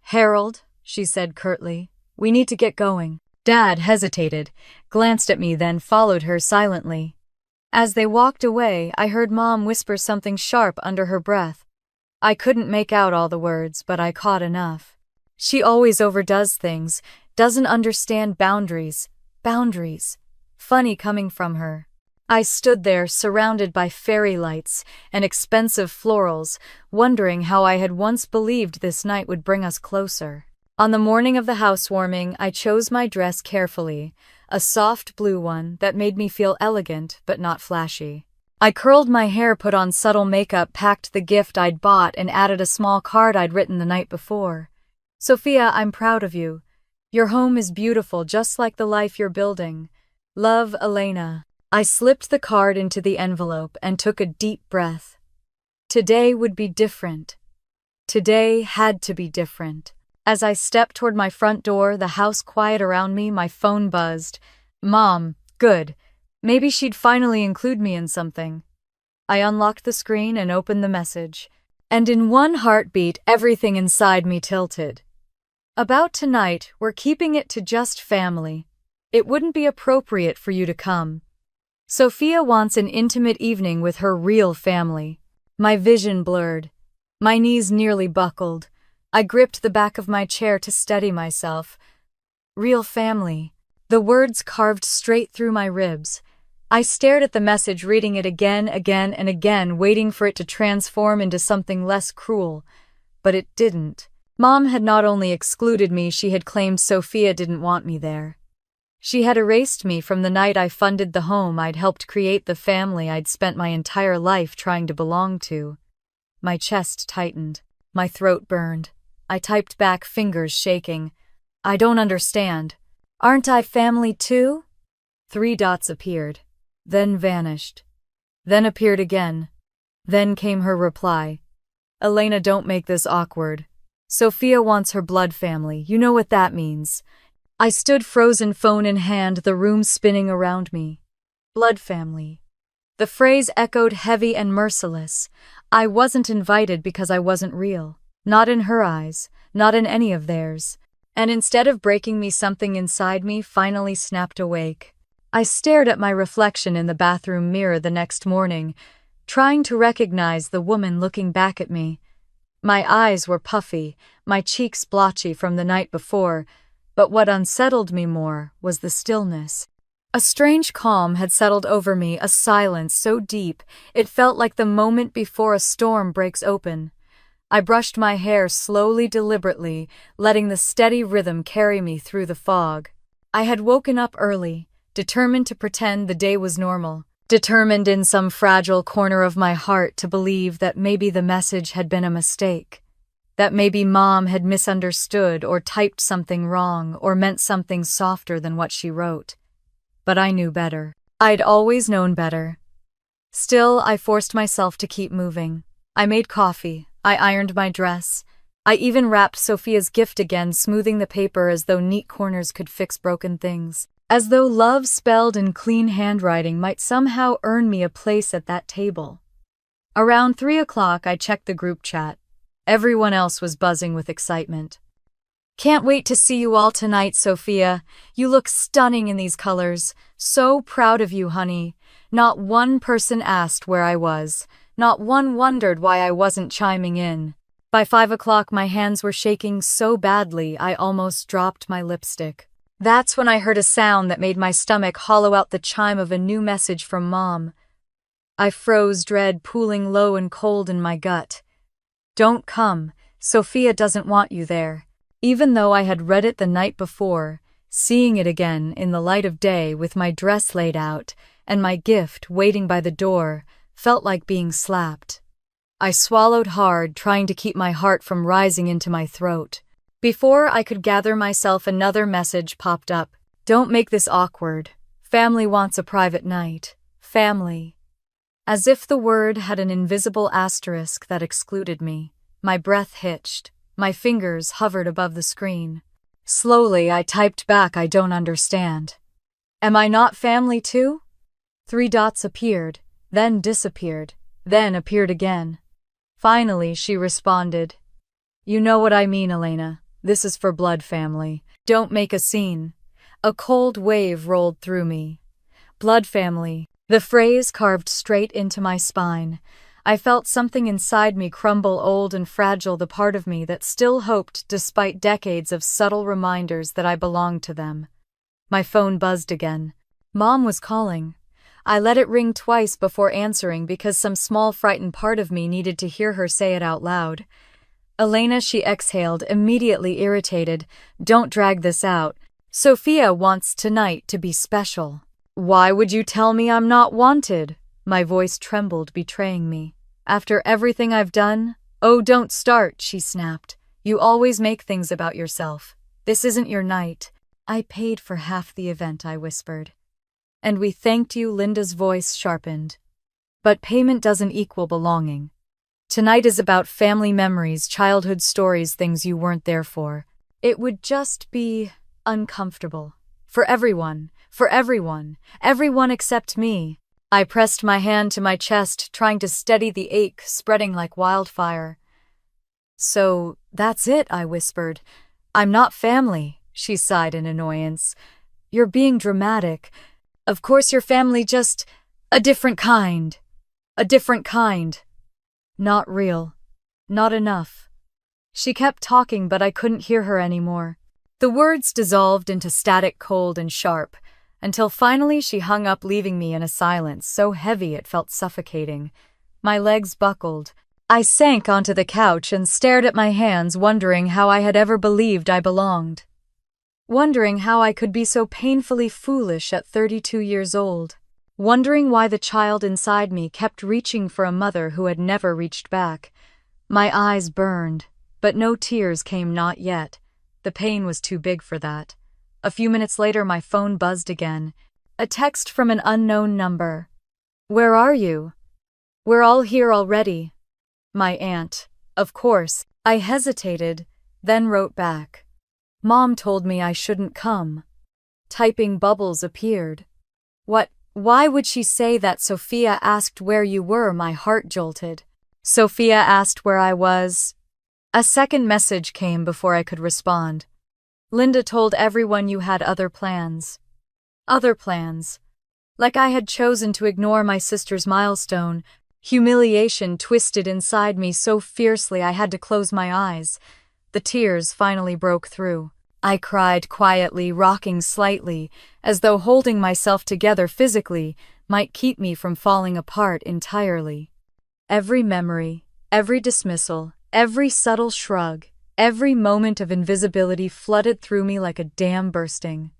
"Harold," she said curtly, "we need to get going." Dad hesitated, glanced at me, then followed her silently. As they walked away, I heard Mom whisper something sharp under her breath. I couldn't make out all the words, but I caught enough. She always overdoes things, doesn't understand boundaries. Boundaries. Funny coming from her. I stood there, surrounded by fairy lights and expensive florals, wondering how I had once believed this night would bring us closer. On the morning of the housewarming, I chose my dress carefully, a soft blue one that made me feel elegant but not flashy. I curled my hair, put on subtle makeup, packed the gift I'd bought, and added a small card I'd written the night before. "Sophia, I'm proud of you. Your home is beautiful, just like the life you're building. Love, Elena." I slipped the card into the envelope and took a deep breath. Today would be different. Today had to be different. As I stepped toward my front door, the house quiet around me, my phone buzzed. Mom, good. Maybe she'd finally include me in something. I unlocked the screen and opened the message. And in one heartbeat, everything inside me tilted. "About tonight, we're keeping it to just family. It wouldn't be appropriate for you to come. Sophia wants an intimate evening with her real family." My vision blurred. My knees nearly buckled. I gripped the back of my chair to steady myself. Real family. The words carved straight through my ribs. I stared at the message, reading it again and again, waiting for it to transform into something less cruel. But it didn't. Mom had not only excluded me, she had claimed Sophia didn't want me there. She had erased me from the night I funded the home I'd helped create, the family I'd spent my entire life trying to belong to. My chest tightened. My throat burned. I typed back, fingers shaking. "I don't understand. Aren't I family too?" 3 dots appeared, then vanished, then appeared again. Then came her reply. "Elena, don't make this awkward. Sophia wants her blood family. You know what that means." I stood frozen, phone in hand, the room spinning around me. Blood family. The phrase echoed heavy and merciless. I wasn't invited because I wasn't real. Not in her eyes, not in any of theirs. And instead of breaking me, something inside me finally snapped awake. I stared at my reflection in the bathroom mirror the next morning, trying to recognize the woman looking back at me. My eyes were puffy, my cheeks blotchy from the night before, but what unsettled me more was the stillness. A strange calm had settled over me, a silence so deep it felt like the moment before a storm breaks open. I brushed my hair slowly, deliberately, letting the steady rhythm carry me through the fog. I had woken up early, determined to pretend the day was normal, determined in some fragile corner of my heart to believe that maybe the message had been a mistake, that maybe Mom had misunderstood or typed something wrong or meant something softer than what she wrote. But I knew better. I'd always known better. Still, I forced myself to keep moving. I made coffee. I ironed my dress. I even wrapped Sophia's gift again, smoothing the paper as though neat corners could fix broken things. As though love spelled in clean handwriting might somehow earn me a place at that table. Around 3 o'clock, I checked the group chat. Everyone else was buzzing with excitement. Can't wait to see you all tonight, Sophia. You look stunning in these colors. So proud of you, honey. Not one person asked where I was. Not one wondered why I wasn't chiming in. By 5 o'clock, my hands were shaking so badly I almost dropped my lipstick. That's when I heard a sound that made my stomach hollow out, the chime of a new message from Mom. I froze, dread pooling low and cold in my gut. Don't come. Sophia doesn't want you there. Even though I had read it the night before, seeing it again in the light of day with my dress laid out and my gift waiting by the door felt like being slapped. I swallowed hard, trying to keep my heart from rising into my throat. Before I could gather myself, another message popped up. Don't make this awkward. Family wants a private night. Family. As if the word had an invisible asterisk that excluded me. My breath hitched. My fingers hovered above the screen. Slowly, I typed back, I don't understand. Am I not family too? 3 dots appeared, then disappeared, then appeared again. Finally, she responded. You know what I mean, Elena. This is for blood family. Don't make a scene. A cold wave rolled through me. Blood family. The phrase carved straight into my spine. I felt something inside me crumble, old and fragile, the part of me that still hoped despite decades of subtle reminders that I belonged to them. My phone buzzed again. Mom was calling. I let it ring twice before answering because some small frightened part of me needed to hear her say it out loud. Elena, she exhaled, immediately irritated. Don't drag this out. Sophia wants tonight to be special. Why would you tell me I'm not wanted? My voice trembled, betraying me. After everything I've done? Oh, don't start, she snapped. You always make things about yourself. This isn't your night. I paid for half the event, I whispered. And we thanked you, Linda's voice sharpened. But payment doesn't equal belonging. Tonight is about family memories, childhood stories, things you weren't there for. It would just be uncomfortable. For everyone. Everyone except me. I pressed my hand to my chest, trying to steady the ache spreading like wildfire. So, that's it, I whispered. I'm not family, she sighed in annoyance. You're being dramatic. Of course you're family, just a different kind. A different kind. Not real. Not enough. She kept talking, but I couldn't hear her anymore. The words dissolved into static, cold and sharp, until finally she hung up, leaving me in a silence so heavy it felt suffocating. My legs buckled. I sank onto the couch and stared at my hands, wondering how I had ever believed I belonged. Wondering how I could be so painfully foolish at 32 years old. Wondering why the child inside me kept reaching for a mother who had never reached back. My eyes burned, but no tears came, not yet. The pain was too big for that. A few minutes later, my phone buzzed again. A text from an unknown number. Where are you? We're all here already. My aunt. Of course. I hesitated, then wrote back. Mom told me I shouldn't come. Typing bubbles appeared. What? Why would she say that? Sophia asked where you were. My heart jolted. Sophia asked where I was. A second message came before I could respond. Linda told everyone you had other plans. Other plans. Like I had chosen to ignore my sister's milestone. Humiliation twisted inside me so fiercely I had to close my eyes. The tears finally broke through. I cried quietly, rocking slightly, as though holding myself together physically might keep me from falling apart entirely. Every memory, every dismissal, every subtle shrug, every moment of invisibility flooded through me like a dam bursting.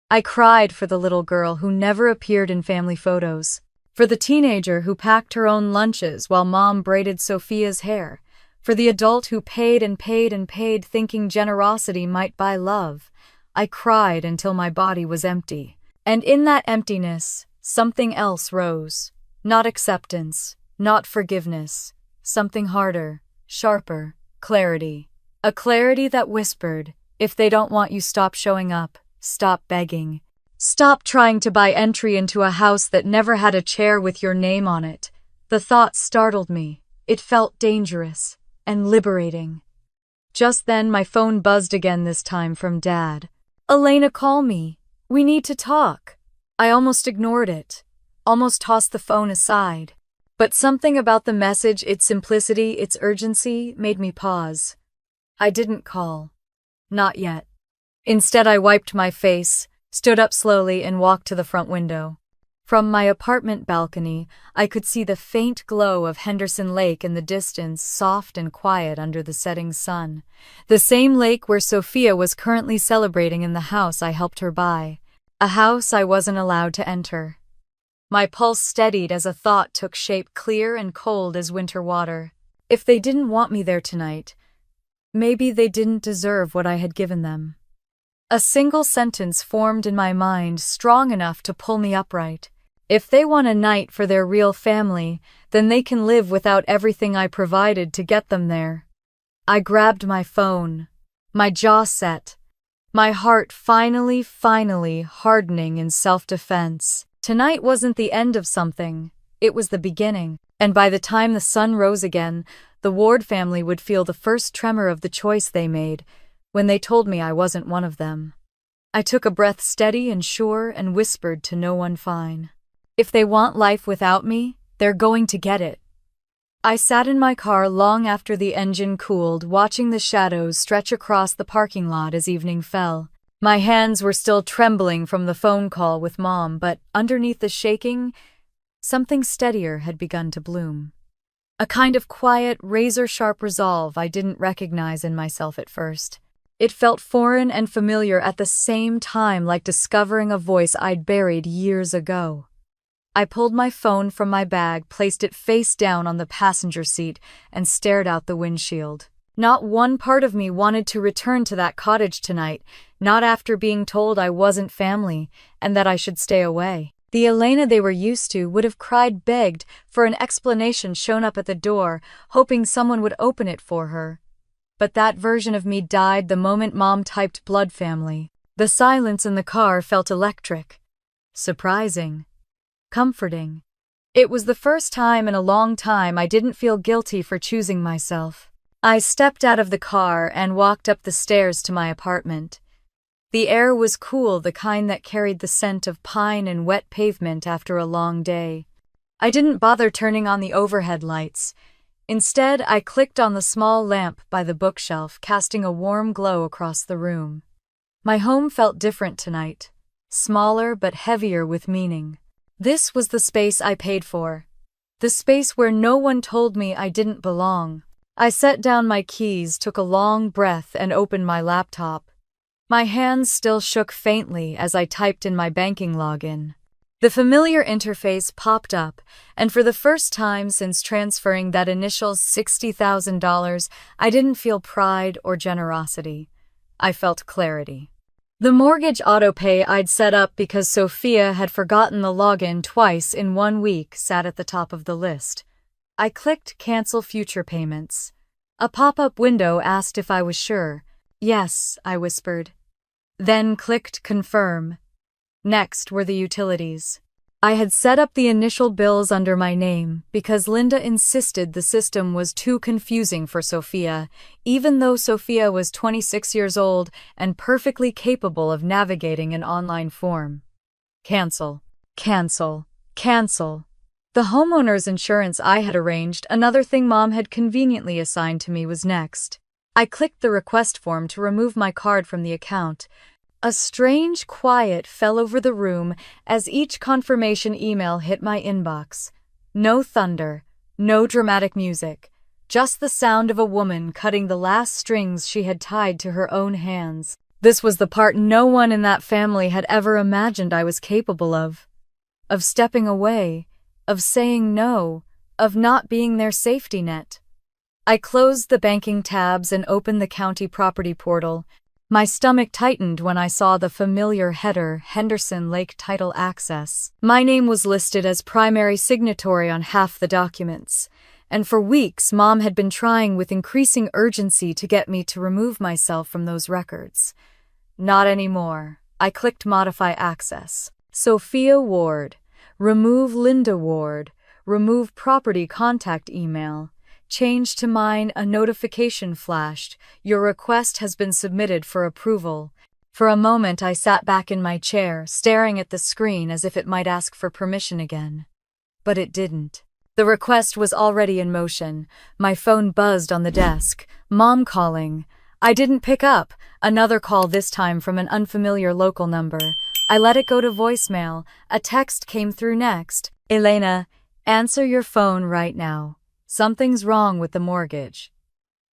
I cried for the little girl who never appeared in family photos, for the teenager who packed her own lunches while Mom braided Sophia's hair, for the adult who paid and paid and paid thinking generosity might buy love. I cried until my body was empty. And in that emptiness, something else rose. Not acceptance, not forgiveness. Something harder, sharper, clarity. A clarity that whispered, if they don't want you, stop showing up, stop begging. Stop trying to buy entry into a house that never had a chair with your name on it. The thought startled me. It felt dangerous and liberating. Just then, my phone buzzed again, this time from Dad. "Elena, call me. We need to talk." I almost ignored it, almost tossed the phone aside. But something about the message, its simplicity, its urgency, made me pause. I didn't call. Not yet. Instead, I wiped my face, stood up slowly, and walked to the front window. From my apartment balcony, I could see the faint glow of Henderson Lake in the distance, soft and quiet under the setting sun. The same lake where Sophia was currently celebrating in the house I helped her buy. A house I wasn't allowed to enter. My pulse steadied as a thought took shape, clear and cold as winter water. If they didn't want me there tonight, maybe they didn't deserve what I had given them. A single sentence formed in my mind, strong enough to pull me upright. If they want a night for their real family, then they can live without everything I provided to get them there. I grabbed my phone, my jaw set, my heart finally hardening in self-defense. Tonight wasn't the end of something, it was the beginning, and by the time the sun rose again, the Ward family would feel the first tremor of the choice they made when they told me I wasn't one of them. I took a breath, steady and sure, and whispered to no one, "Fine. If they want life without me, they're going to get it." I sat in my car long after the engine cooled, watching the shadows stretch across the parking lot as evening fell. My hands were still trembling from the phone call with Mom, but underneath the shaking, something steadier had begun to bloom. A kind of quiet, razor-sharp resolve I didn't recognize in myself at first. It felt foreign and familiar at the same time, like discovering a voice I'd buried years ago. I pulled my phone from my bag, placed it face down on the passenger seat, and stared out the windshield. Not one part of me wanted to return to that cottage tonight, not after being told I wasn't family and that I should stay away. The Elena they were used to would have cried, begged for an explanation, shown up at the door, hoping someone would open it for her. But that version of me died the moment Mom typed blood family. The silence in the car felt electric. Surprising. Comforting. It was the first time in a long time I didn't feel guilty for choosing myself. I stepped out of the car and walked up the stairs to my apartment. The air was cool, the kind that carried the scent of pine and wet pavement after a long day. I didn't bother turning on the overhead lights. Instead, I clicked on the small lamp by the bookshelf, casting a warm glow across the room. My home felt different tonight, smaller but heavier with meaning. This was the space I paid for, the space where no one told me I didn't belong. I set down my keys, took a long breath, and opened my laptop. My hands still shook faintly as I typed in my banking login. The familiar interface popped up, and for the first time since transferring that initial $60,000, I didn't feel pride or generosity. I felt clarity. The mortgage autopay I'd set up because Sophia had forgotten the login twice in 1 week sat at the top of the list. I clicked Cancel Future Payments. A pop-up window asked if I was sure. "Yes," I whispered. Then clicked Confirm. Next were the utilities. I had set up the initial bills under my name because Linda insisted the system was too confusing for Sophia, even though Sophia was 26 years old and perfectly capable of navigating an online form. Cancel. Cancel. Cancel. The homeowner's insurance I had arranged, another thing Mom had conveniently assigned to me, was next. I clicked the request form to remove my card from the account. A strange quiet fell over the room as each confirmation email hit my inbox. No thunder, no dramatic music, just the sound of a woman cutting the last strings she had tied to her own hands. This was the part no one in that family had ever imagined I was capable of stepping away, of saying no, of not being their safety net. I closed the banking tabs and opened the county property portal. My stomach tightened when I saw the familiar header, Henderson Lake Title Access. My name was listed as primary signatory on half the documents, and for weeks Mom had been trying with increasing urgency to get me to remove myself from those records. Not anymore. I clicked Modify Access. Sophia Ward. Remove Linda Ward. Remove property contact email. Change to mine, a notification flashed. Your request has been submitted for approval. For a moment I sat back in my chair, staring at the screen as if it might ask for permission again. But it didn't. The request was already in motion. My phone buzzed on the desk. Mom calling. I didn't pick up. Another call, this time from an unfamiliar local number. I let it go to voicemail. A text came through next. Elena, answer your phone right now. Something's wrong with the mortgage.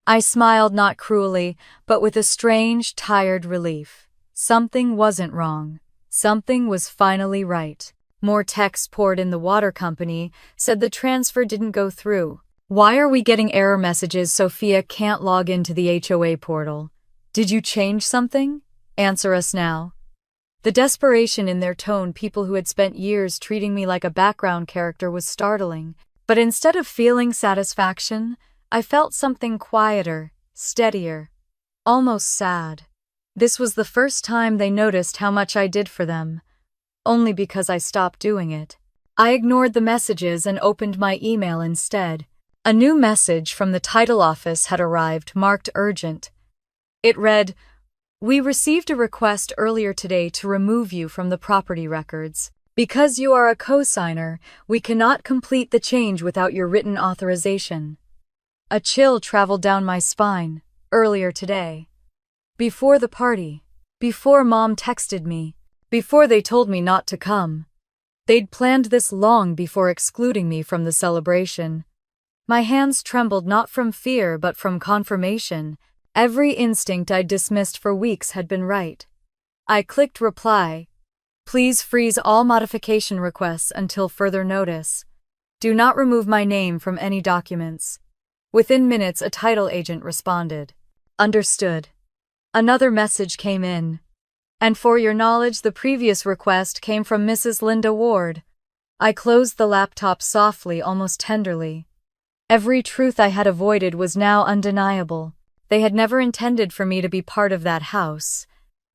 I smiled, not cruelly, but with a strange, tired relief. Something wasn't wrong. Something was finally right. More texts poured in. The water company said the transfer didn't go through. Why are we getting error messages? Sophia can't log into the HOA portal. Did you change something? Answer us now. The desperation in their tone, people who had spent years treating me like a background character, was startling. But instead of feeling satisfaction, I felt something quieter, steadier, almost sad. This was the first time they noticed how much I did for them, only because I stopped doing it. I ignored the messages and opened my email instead. A new message from the title office had arrived, marked urgent. It read, "We received a request earlier today to remove you from the property records. Because you are a co-signer, we cannot complete the change without your written authorization." A chill traveled down my spine. Earlier today. Before the party. Before Mom texted me. Before they told me not to come. They'd planned this long before excluding me from the celebration. My hands trembled, not from fear but from confirmation. Every instinct I'd dismissed for weeks had been right. I clicked reply. Please freeze all modification requests until further notice. Do not remove my name from any documents. Within minutes, a title agent responded. Understood. Another message came in. And for your knowledge, the previous request came from Mrs. Linda Ward. I closed the laptop softly, almost tenderly. Every truth I had avoided was now undeniable. They had never intended for me to be part of that house,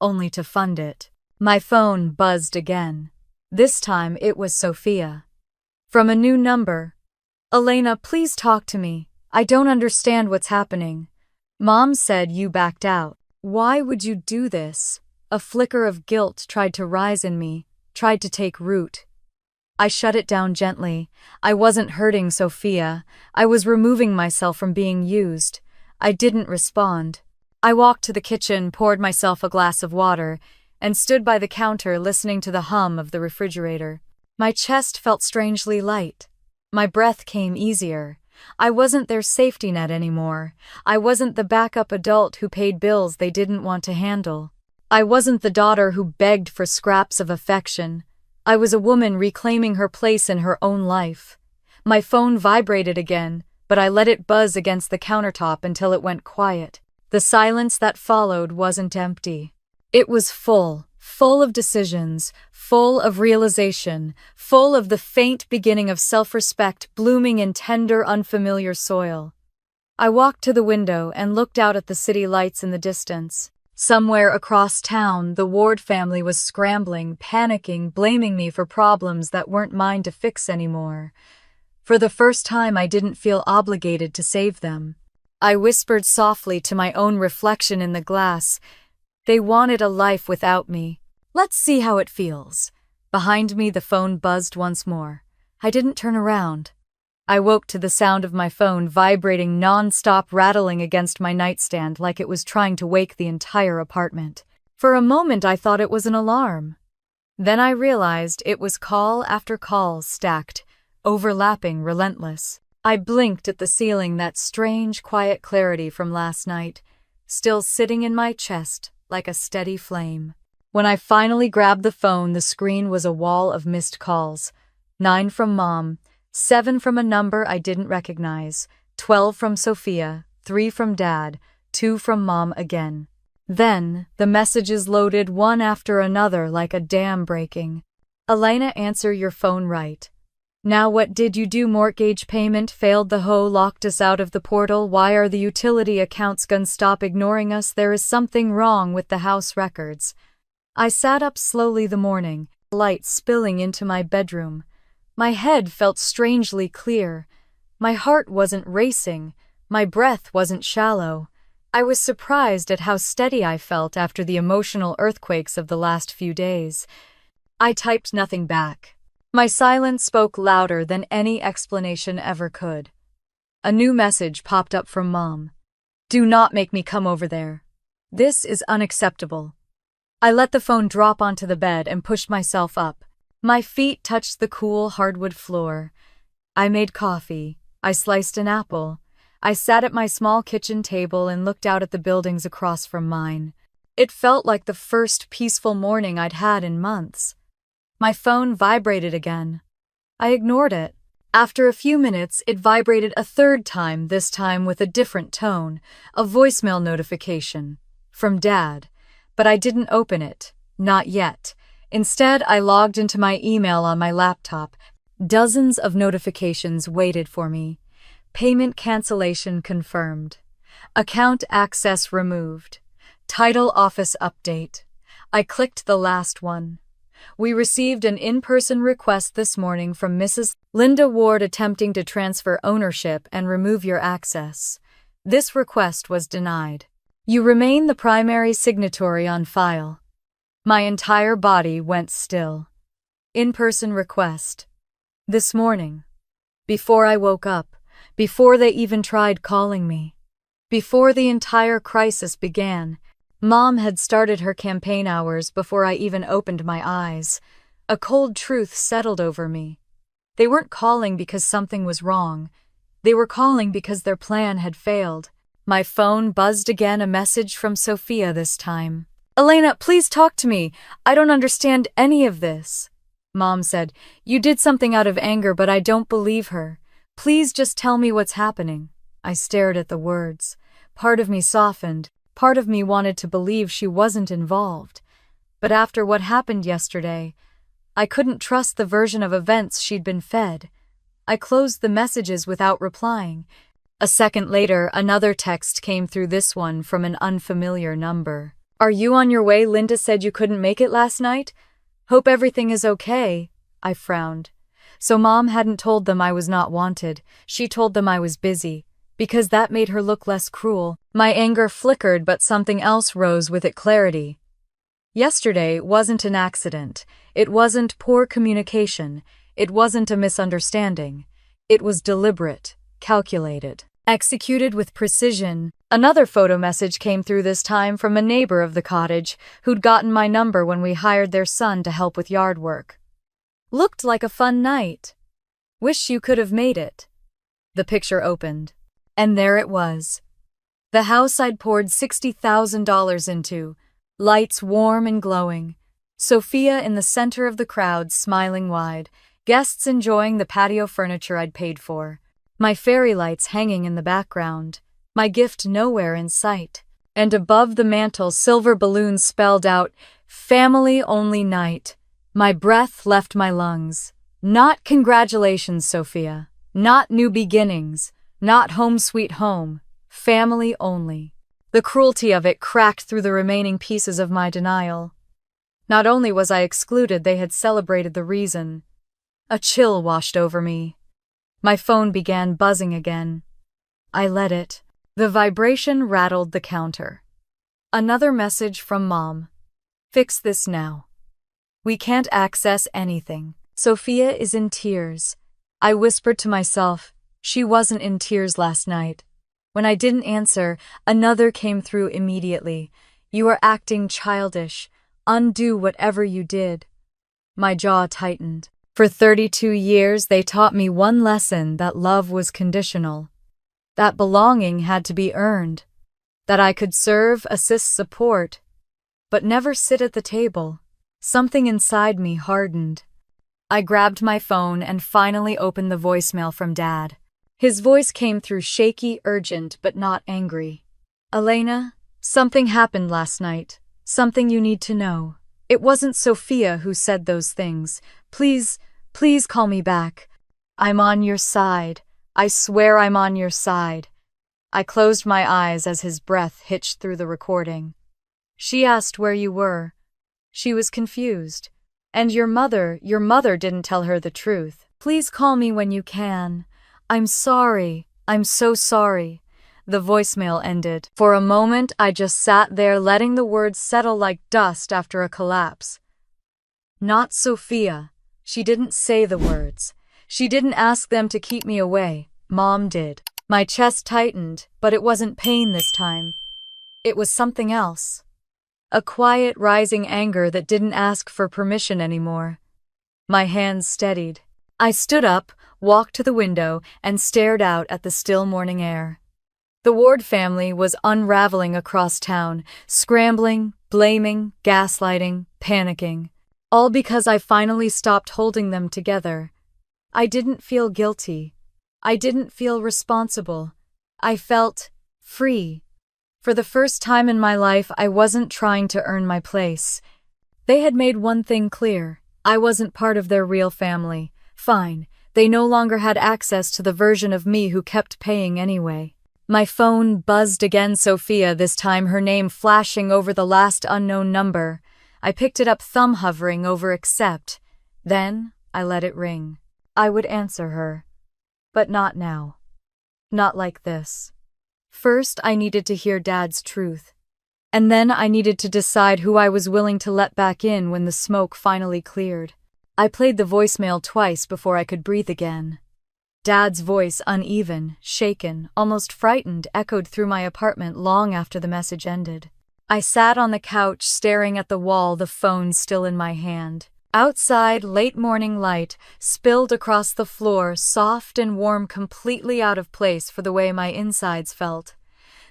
only to fund it. My phone buzzed again. This time it was Sophia. From a new number. Elena, please talk to me. I don't understand what's happening. Mom said you backed out. Why would you do this? A flicker of guilt tried to rise in me, tried to take root. I shut it down gently. I wasn't hurting Sophia. I was removing myself from being used. I didn't respond. I walked to the kitchen, poured myself a glass of water, and stood by the counter listening to the hum of the refrigerator. My chest felt strangely light. My breath came easier. I wasn't their safety net anymore. I wasn't the backup adult who paid bills they didn't want to handle. I wasn't the daughter who begged for scraps of affection. I was a woman reclaiming her place in her own life. My phone vibrated again, but I let it buzz against the countertop until it went quiet. The silence that followed wasn't empty. It was full of decisions, full of realization, full of the faint beginning of self-respect blooming in tender, unfamiliar soil. I walked to the window and looked out at the city lights in the distance. Somewhere across town, the Ward family was scrambling, panicking, blaming me for problems that weren't mine to fix anymore. For the first time, I didn't feel obligated to save them. I whispered softly to my own reflection in the glass. They wanted a life without me. Let's see how it feels. Behind me, the phone buzzed once more. I didn't turn around. I woke to the sound of my phone vibrating non-stop, rattling against my nightstand like it was trying to wake the entire apartment. For a moment, I thought it was an alarm. Then I realized it was call after call, stacked, overlapping, relentless. I blinked at the ceiling, that strange, quiet clarity from last night, still sitting in my chest like a steady flame. When I finally grabbed the phone, the screen was a wall of missed calls. 9 from Mom, 7 from a number I didn't recognize, 12 from Sophia, 3 from Dad, 2 from Mom again. Then, the messages loaded one after another like a dam breaking. Elena, answer your phone right now. What did you do? Mortgage payment failed. The hoe locked us out of the portal. Why are the utility accounts gone? Stop ignoring us. There is something wrong with the house records. I sat up slowly, the morning light spilling into my bedroom. My head felt strangely clear. My heart wasn't racing, my breath wasn't shallow. I was surprised at how steady I felt after the emotional earthquakes of the last few days. I typed nothing back. My silence spoke louder than any explanation ever could. A new message popped up from Mom. "Do not make me come over there. This is unacceptable." I let the phone drop onto the bed and pushed myself up. My feet touched the cool hardwood floor. I made coffee. I sliced an apple. I sat at my small kitchen table and looked out at the buildings across from mine. It felt like the first peaceful morning I'd had in months. My phone vibrated again. I ignored it. After a few minutes, it vibrated a third time, this time with a different tone, a voicemail notification. From Dad. But I didn't open it. Not yet. Instead, I logged into my email on my laptop. Dozens of notifications waited for me. Payment cancellation confirmed. Account access removed. Title office update. I clicked the last one. We received an in-person request this morning from Mrs. Linda Ward attempting to transfer ownership and remove your access. This request was denied. You remain the primary signatory on file. My entire body went still. In-person request. This morning. Before I woke up. Before they even tried calling me. Before the entire crisis began. Mom had started her campaign hours before I even opened my eyes. A cold truth settled over me. They weren't calling because something was wrong. They were calling because their plan had failed. My phone buzzed again, a message from Sophia this time. "Elena, please talk to me. I don't understand any of this." Mom said, "You did something out of anger, but I don't believe her. Please just tell me what's happening." I stared at the words. Part of me softened. Part of me wanted to believe she wasn't involved. But after what happened yesterday, I couldn't trust the version of events she'd been fed. I closed the messages without replying. A second later, another text came through, this one from an unfamiliar number. "Are you on your way? Linda said you couldn't make it last night. Hope everything is okay." I frowned. So Mom hadn't told them I was not wanted. She told them I was busy. Because that made her look less cruel. My anger flickered, but something else rose with it, clarity. Yesterday wasn't an accident. It wasn't poor communication. It wasn't a misunderstanding. It was deliberate, calculated, executed with precision. Another photo message came through, this time from a neighbor of the cottage who'd gotten my number when we hired their son to help with yard work. "Looked like a fun night. Wish you could have made it." The picture opened. And there it was. The house I'd poured $60,000 into. Lights warm and glowing. Sophia in the center of the crowd, smiling wide. Guests enjoying the patio furniture I'd paid for. My fairy lights hanging in the background. My gift nowhere in sight. And above the mantel, silver balloons spelled out, "Family only night." My breath left my lungs. Not congratulations, Sophia. Not new beginnings. Not home sweet home. Family only. The cruelty of it cracked through the remaining pieces of my denial. Not only was I excluded, they had celebrated the reason. A chill washed over me. My phone began buzzing again. I let it. The vibration rattled the counter. Another message from Mom. "Fix this now. We can't access anything. Sophia is in tears." I whispered to myself, she wasn't in tears last night. When I didn't answer, another came through immediately. "You are acting childish. Undo whatever you did." My jaw tightened. For 32 years, they taught me one lesson: that love was conditional. That belonging had to be earned. That I could serve, assist, support, but never sit at the table. Something inside me hardened. I grabbed my phone and finally opened the voicemail from Dad. His voice came through shaky, urgent, but not angry. "Elena, something happened last night. Something you need to know. It wasn't Sophia who said those things. Please call me back. I'm on your side. I swear I'm on your side." I closed my eyes as his breath hitched through the recording. "She asked where you were. She was confused. And your mother didn't tell her the truth. Please call me when you can. I'm sorry. I'm so sorry. The voicemail ended. For a moment, I just sat there letting the words settle like dust after a collapse. Not Sophia. She didn't say the words. She didn't ask them to keep me away. Mom did. My chest tightened, but it wasn't pain this time. It was something else. A quiet, rising anger that didn't ask for permission anymore. My hands steadied. I stood up, walked to the window, and stared out at the still morning air. The Ward family was unraveling across town, scrambling, blaming, gaslighting, panicking. All because I finally stopped holding them together. I didn't feel guilty. I didn't feel responsible. I felt free. For the first time in my life, I wasn't trying to earn my place. They had made one thing clear. I wasn't part of their real family. Fine, they no longer had access to the version of me who kept paying anyway. My phone buzzed again, Sophia, this time her name flashing over the last unknown number. I picked it up, thumb hovering over accept. Then I let it ring. I would answer her. But not now. Not like this. First, I needed to hear Dad's truth. And then I needed to decide who I was willing to let back in when the smoke finally cleared. I played the voicemail twice before I could breathe again. Dad's voice, uneven, shaken, almost frightened, echoed through my apartment long after the message ended. I sat on the couch staring at the wall, the phone still in my hand. Outside, late morning light spilled across the floor, soft and warm, completely out of place for the way my insides felt.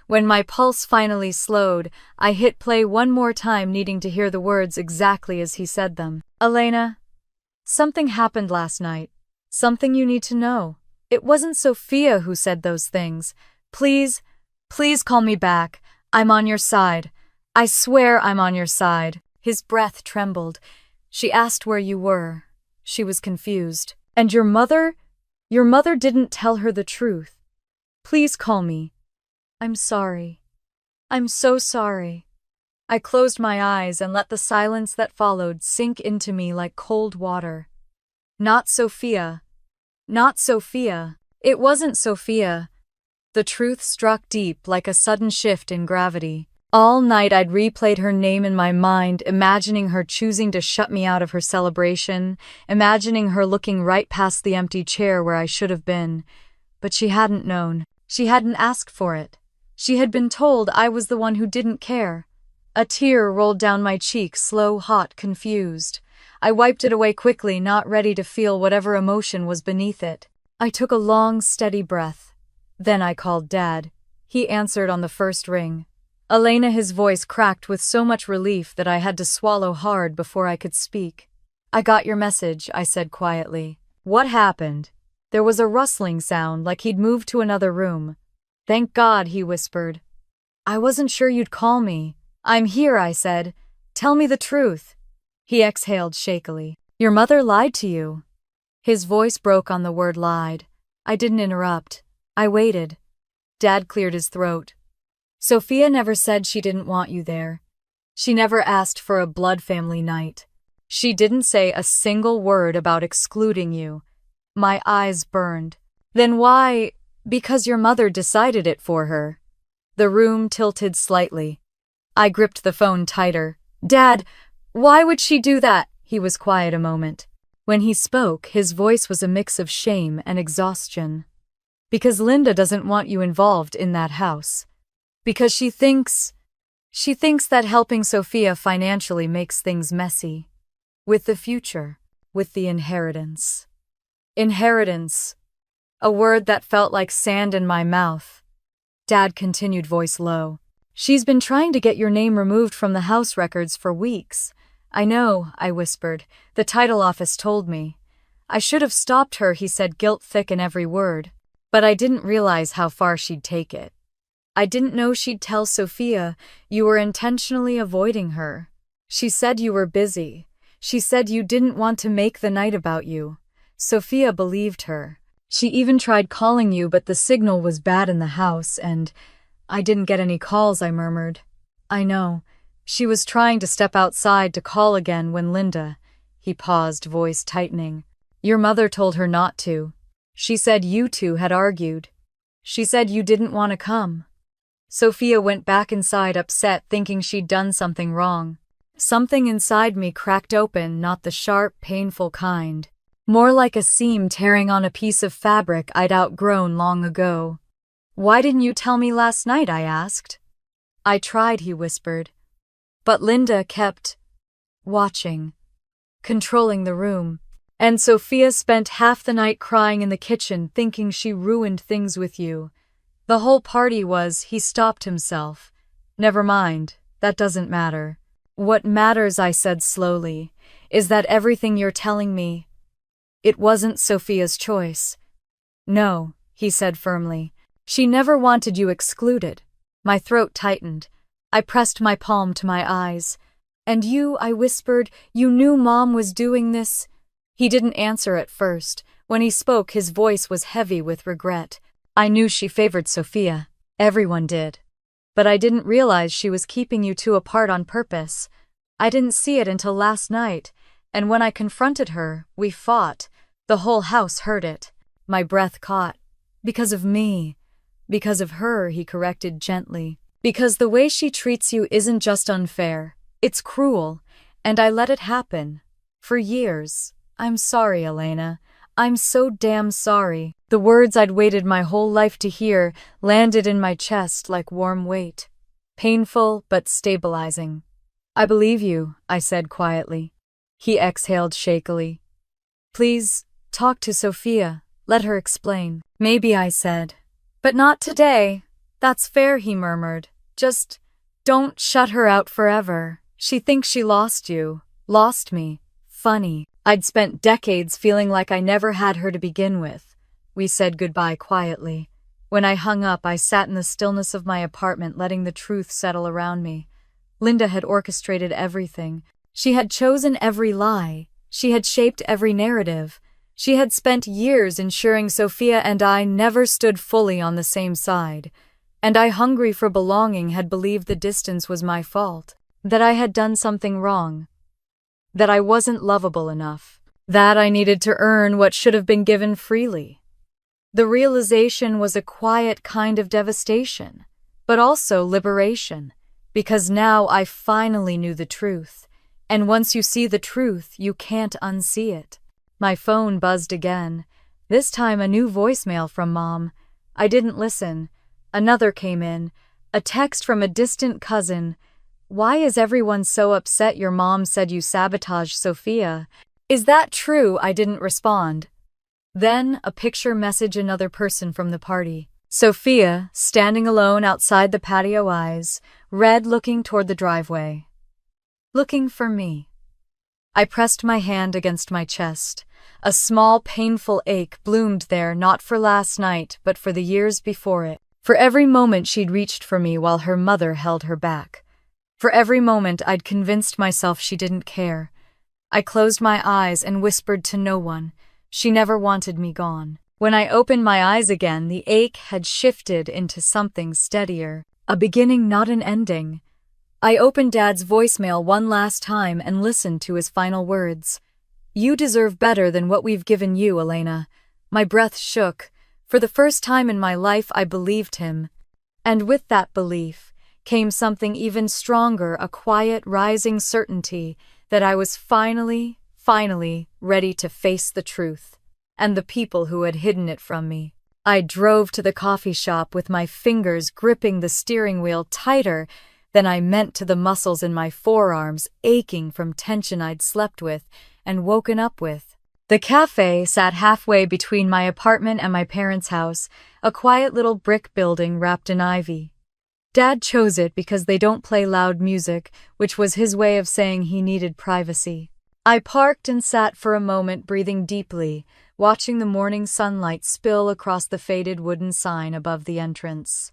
When my pulse finally slowed, I hit play one more time, needing to hear the words exactly as he said them. Elena, something happened last night. Something you need to know. It wasn't Sophia who said those things. Please call me back. I'm on your side. I swear I'm on your side. His breath trembled. She asked where you were. She was confused. And your mother? Your mother didn't tell her the truth. Please call me. I'm sorry. I'm so sorry. I closed my eyes and let the silence that followed sink into me like cold water. Not Sophia. Not Sophia. It wasn't Sophia. The truth struck deep like a sudden shift in gravity. All night I'd replayed her name in my mind, imagining her choosing to shut me out of her celebration, imagining her looking right past the empty chair where I should have been. But she hadn't known. She hadn't asked for it. She had been told I was the one who didn't care. A tear rolled down my cheek, slow, hot, confused. I wiped it away quickly, not ready to feel whatever emotion was beneath it. I took a long, steady breath. Then I called Dad. He answered on the first ring. Elena, his voice cracked with so much relief that I had to swallow hard before I could speak. I got your message, I said quietly. What happened? There was a rustling sound, like he'd moved to another room. Thank God, he whispered. I wasn't sure you'd call me. I'm here, I said. Tell me the truth. He exhaled shakily. Your mother lied to you. His voice broke on the word lied. I didn't interrupt. I waited. Dad cleared his throat. Sophia never said she didn't want you there. She never asked for a blood family night. She didn't say a single word about excluding you. My eyes burned. Then why? Because your mother decided it for her. The room tilted slightly. I gripped the phone tighter. Dad, why would she do that? He was quiet a moment. When he spoke, his voice was a mix of shame and exhaustion. Because Linda doesn't want you involved in that house. Because she thinks that helping Sophia financially makes things messy. With the future, with the inheritance. Inheritance. A word that felt like sand in my mouth. Dad continued, voice low. She's been trying to get your name removed from the house records for weeks. I know, I whispered. The title office told me. I should have stopped her, he said, guilt thick in every word. But I didn't realize how far she'd take it. I didn't know she'd tell Sophia you were intentionally avoiding her. She said you were busy. She said you didn't want to make the night about you. Sophia believed her. She even tried calling you, but the signal was bad in the house, and I didn't get any calls, I murmured. I know. She was trying to step outside to call again when Linda... He paused, voice tightening. Your mother told her not to. She said you two had argued. She said you didn't want to come. Sophia went back inside upset, thinking she'd done something wrong. Something inside me cracked open, not the sharp, painful kind. More like a seam tearing on a piece of fabric I'd outgrown long ago. "Why didn't you tell me last night?" I asked. "I tried," he whispered. But Linda kept watching, controlling the room. And Sophia spent half the night crying in the kitchen, thinking she ruined things with you. The whole party was, he stopped himself. "Never mind, that doesn't matter. What matters," I said slowly, "is that everything you're telling me, it wasn't Sophia's choice." "No," he said firmly. "She never wanted you excluded." My throat tightened. I pressed my palm to my eyes. "And you," I whispered, "you knew Mom was doing this?" He didn't answer at first. When he spoke, his voice was heavy with regret. "I knew she favored Sophia. Everyone did. But I didn't realize she was keeping you two apart on purpose. I didn't see it until last night, and when I confronted her, we fought. The whole house heard it." My breath caught. "Because of me. Because of her," he corrected gently. "Because the way she treats you isn't just unfair. It's cruel, and I let it happen. For years. I'm sorry, Elena. I'm so damn sorry." The words I'd waited my whole life to hear landed in my chest like warm weight. Painful, but stabilizing. "I believe you," I said quietly. He exhaled shakily. "Please, talk to Sophia. Let her explain." "Maybe," I said. "But not today." "That's fair," he murmured. "Just don't shut her out forever. She thinks she lost you. Lost me. Funny. I'd spent decades feeling like I never had her to begin with." We said goodbye quietly. When I hung up, I sat in the stillness of my apartment, letting the truth settle around me. Linda had orchestrated everything. She had chosen every lie. She had shaped every narrative. She had spent years ensuring Sophia and I never stood fully on the same side. And I, hungry for belonging, had believed the distance was my fault. That I had done something wrong. That I wasn't lovable enough. That I needed to earn what should have been given freely. The realization was a quiet kind of devastation, but also liberation, because now I finally knew the truth. And once you see the truth, you can't unsee it. My phone buzzed again. This time a new voicemail from Mom. I didn't listen. Another came in. A text from a distant cousin. "Why is everyone so upset? Your mom said you sabotaged Sophia. Is that true?" I didn't respond. Then a picture message, another person from the party. Sophia, standing alone outside the patio, eyes red, looking toward the driveway. Looking for me. I pressed my hand against my chest. A small, painful ache bloomed there, not for last night, but for the years before it. For every moment she'd reached for me while her mother held her back. For every moment I'd convinced myself she didn't care. I closed my eyes and whispered to no one. She never wanted me gone. When I opened my eyes again, the ache had shifted into something steadier. A beginning, not an ending. I opened Dad's voicemail one last time and listened to his final words. "You deserve better than what we've given you, Elena." My breath shook. For the first time in my life, I believed him. And with that belief came something even stronger, a quiet, rising certainty that I was finally ready to face the truth, and the people who had hidden it from me. I drove to the coffee shop with my fingers gripping the steering wheel tighter than I meant to the muscles in my forearms aching from tension I'd slept with and woken up with. The cafe sat halfway between my apartment and my parents' house, a quiet little brick building wrapped in ivy. Dad chose it because they don't play loud music, which was his way of saying he needed privacy. I parked and sat for a moment, breathing deeply, watching the morning sunlight spill across the faded wooden sign above the entrance.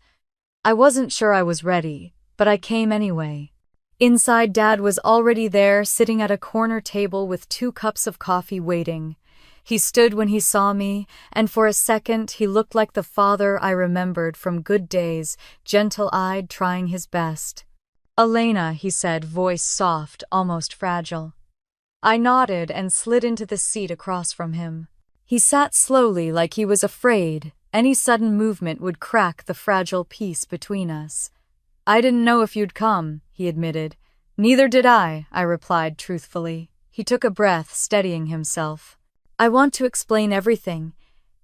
I wasn't sure I was ready, but I came anyway. Inside, Dad was already there, sitting at a corner table with 2 cups of coffee waiting. He stood when he saw me, and for a second he looked like the father I remembered from good days, gentle-eyed, trying his best. "Elena," he said, voice soft, almost fragile. I nodded and slid into the seat across from him. He sat slowly like he was afraid any sudden movement would crack the fragile peace between us. I didn't know if you'd come, he admitted. Neither did I replied truthfully. He took a breath, steadying himself. I want to explain everything,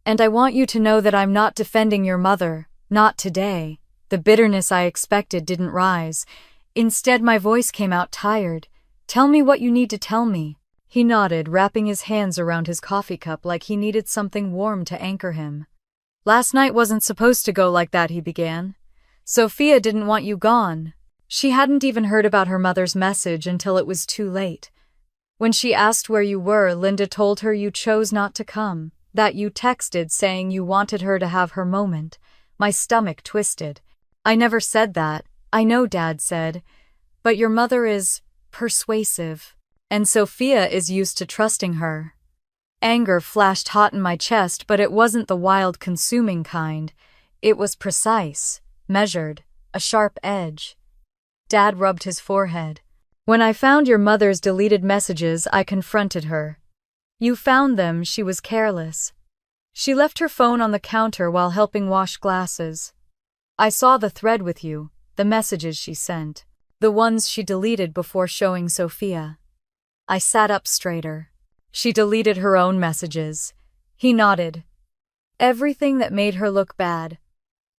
and I want you to know that I'm not defending your mother, not today. The bitterness I expected didn't rise. Instead, my voice came out tired. Tell me what you need to tell me. He nodded, wrapping his hands around his coffee cup like he needed something warm to anchor him. Last night wasn't supposed to go like that, he began. Sophia didn't want you gone. She hadn't even heard about her mother's message until it was too late. When she asked where you were, Linda told her you chose not to come, that you texted saying you wanted her to have her moment. My stomach twisted. I never said that. I know Dad said. But your mother is persuasive, and Sophia is used to trusting her. Anger flashed hot in my chest, but it wasn't the wild, consuming kind. It was precise, measured, a sharp edge. Dad rubbed his forehead. When I found your mother's deleted messages, I confronted her. You found them, she was careless. She left her phone on the counter while helping wash glasses. I saw the thread with you, the messages she sent, the ones she deleted before showing Sophia. I sat up straighter. She deleted her own messages. He nodded. Everything that made her look bad.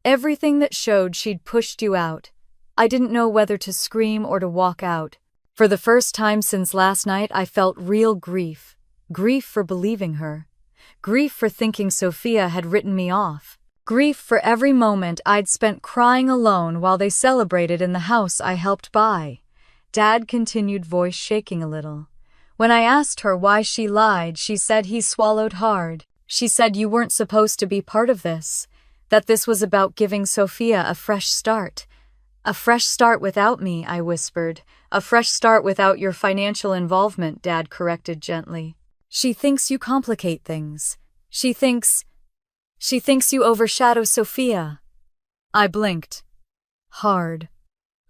Everything that showed she'd pushed you out. I didn't know whether to scream or to walk out. For the first time since last night, I felt real grief. Grief for believing her. Grief for thinking Sophia had written me off. Grief for every moment I'd spent crying alone while they celebrated in the house I helped buy. Dad continued, voice shaking a little. When I asked her why she lied, she said he swallowed hard. She said you weren't supposed to be part of this, that this was about giving Sophia a fresh start. A fresh start without me, I whispered. A fresh start without your financial involvement, Dad corrected gently. She thinks you complicate things. She thinks you overshadow Sophia. I blinked. Hard.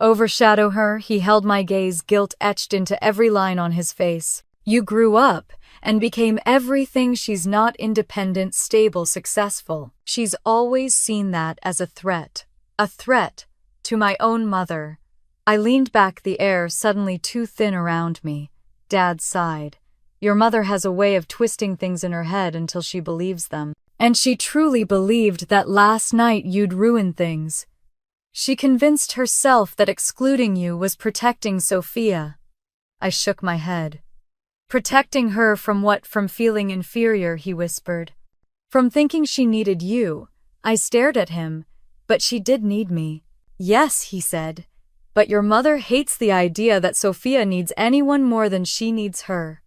Overshadow her? He held my gaze, guilt etched into every line on his face. You grew up and became everything she's not: independent, stable, successful. She's always seen that as a threat. A threat to my own mother. I leaned back, the air suddenly too thin around me. Dad sighed. Your mother has a way of twisting things in her head until she believes them. And she truly believed that last night you'd ruin things. She convinced herself that excluding you was protecting Sophia. I shook my head. Protecting her from what? From feeling inferior, he whispered. From thinking she needed you. I stared at him. But she did need me. Yes, he said. But your mother hates the idea that Sophia needs anyone more than she needs her.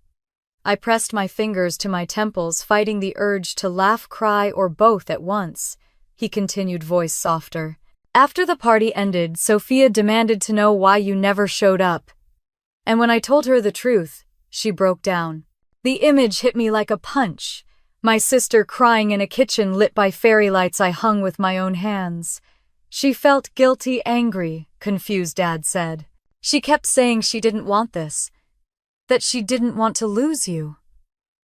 I pressed my fingers to my temples, fighting the urge to laugh, cry, or both at once. He continued, voice softer. After the party ended, Sophia demanded to know why you never showed up. And when I told her the truth, she broke down. The image hit me like a punch. My sister crying in a kitchen lit by fairy lights I hung with my own hands. She felt guilty, angry, confused, Dad said. She kept saying she didn't want this. That she didn't want to lose you.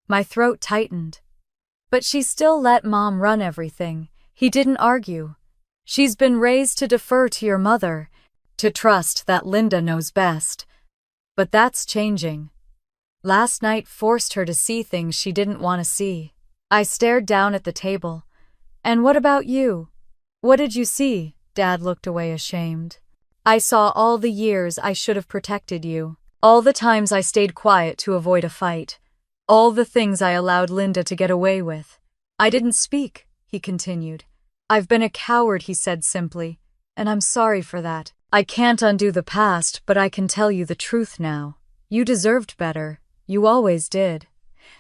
My throat tightened. But she still let Mom run everything. He didn't argue. She's been raised to defer to your mother, to trust that Linda knows best. But that's changing. Last night forced her to see things she didn't want to see. I stared down at the table. And what about you? What did you see? Dad looked away, ashamed. I saw all the years I should have protected you. All the times I stayed quiet to avoid a fight. All the things I allowed Linda to get away with. I didn't speak, he continued. I've been a coward, he said simply, and I'm sorry for that. I can't undo the past, but I can tell you the truth now. You deserved better. You always did.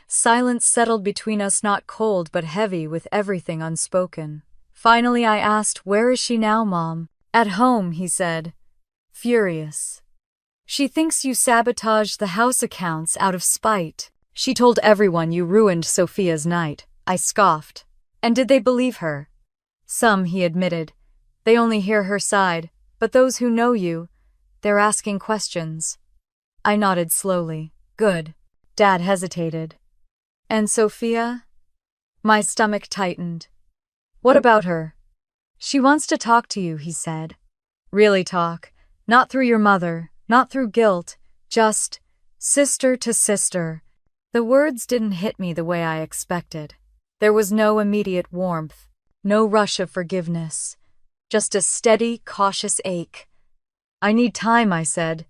Silence settled between us, not cold but heavy with everything unspoken. Finally I asked, where is she now, Mom? At home, he said. Furious. She thinks you sabotaged the house accounts out of spite. She told everyone you ruined Sophia's night. I scoffed. And did they believe her? Some, he admitted. They only hear her side, but those who know you, they're asking questions. I nodded slowly. Good. Dad hesitated. And Sophia? My stomach tightened. What about her? She wants to talk to you, he said. Really talk. Not through your mother, not through guilt, just sister to sister. The words didn't hit me the way I expected. There was no immediate warmth, no rush of forgiveness, just a steady, cautious ache. I need time, I said.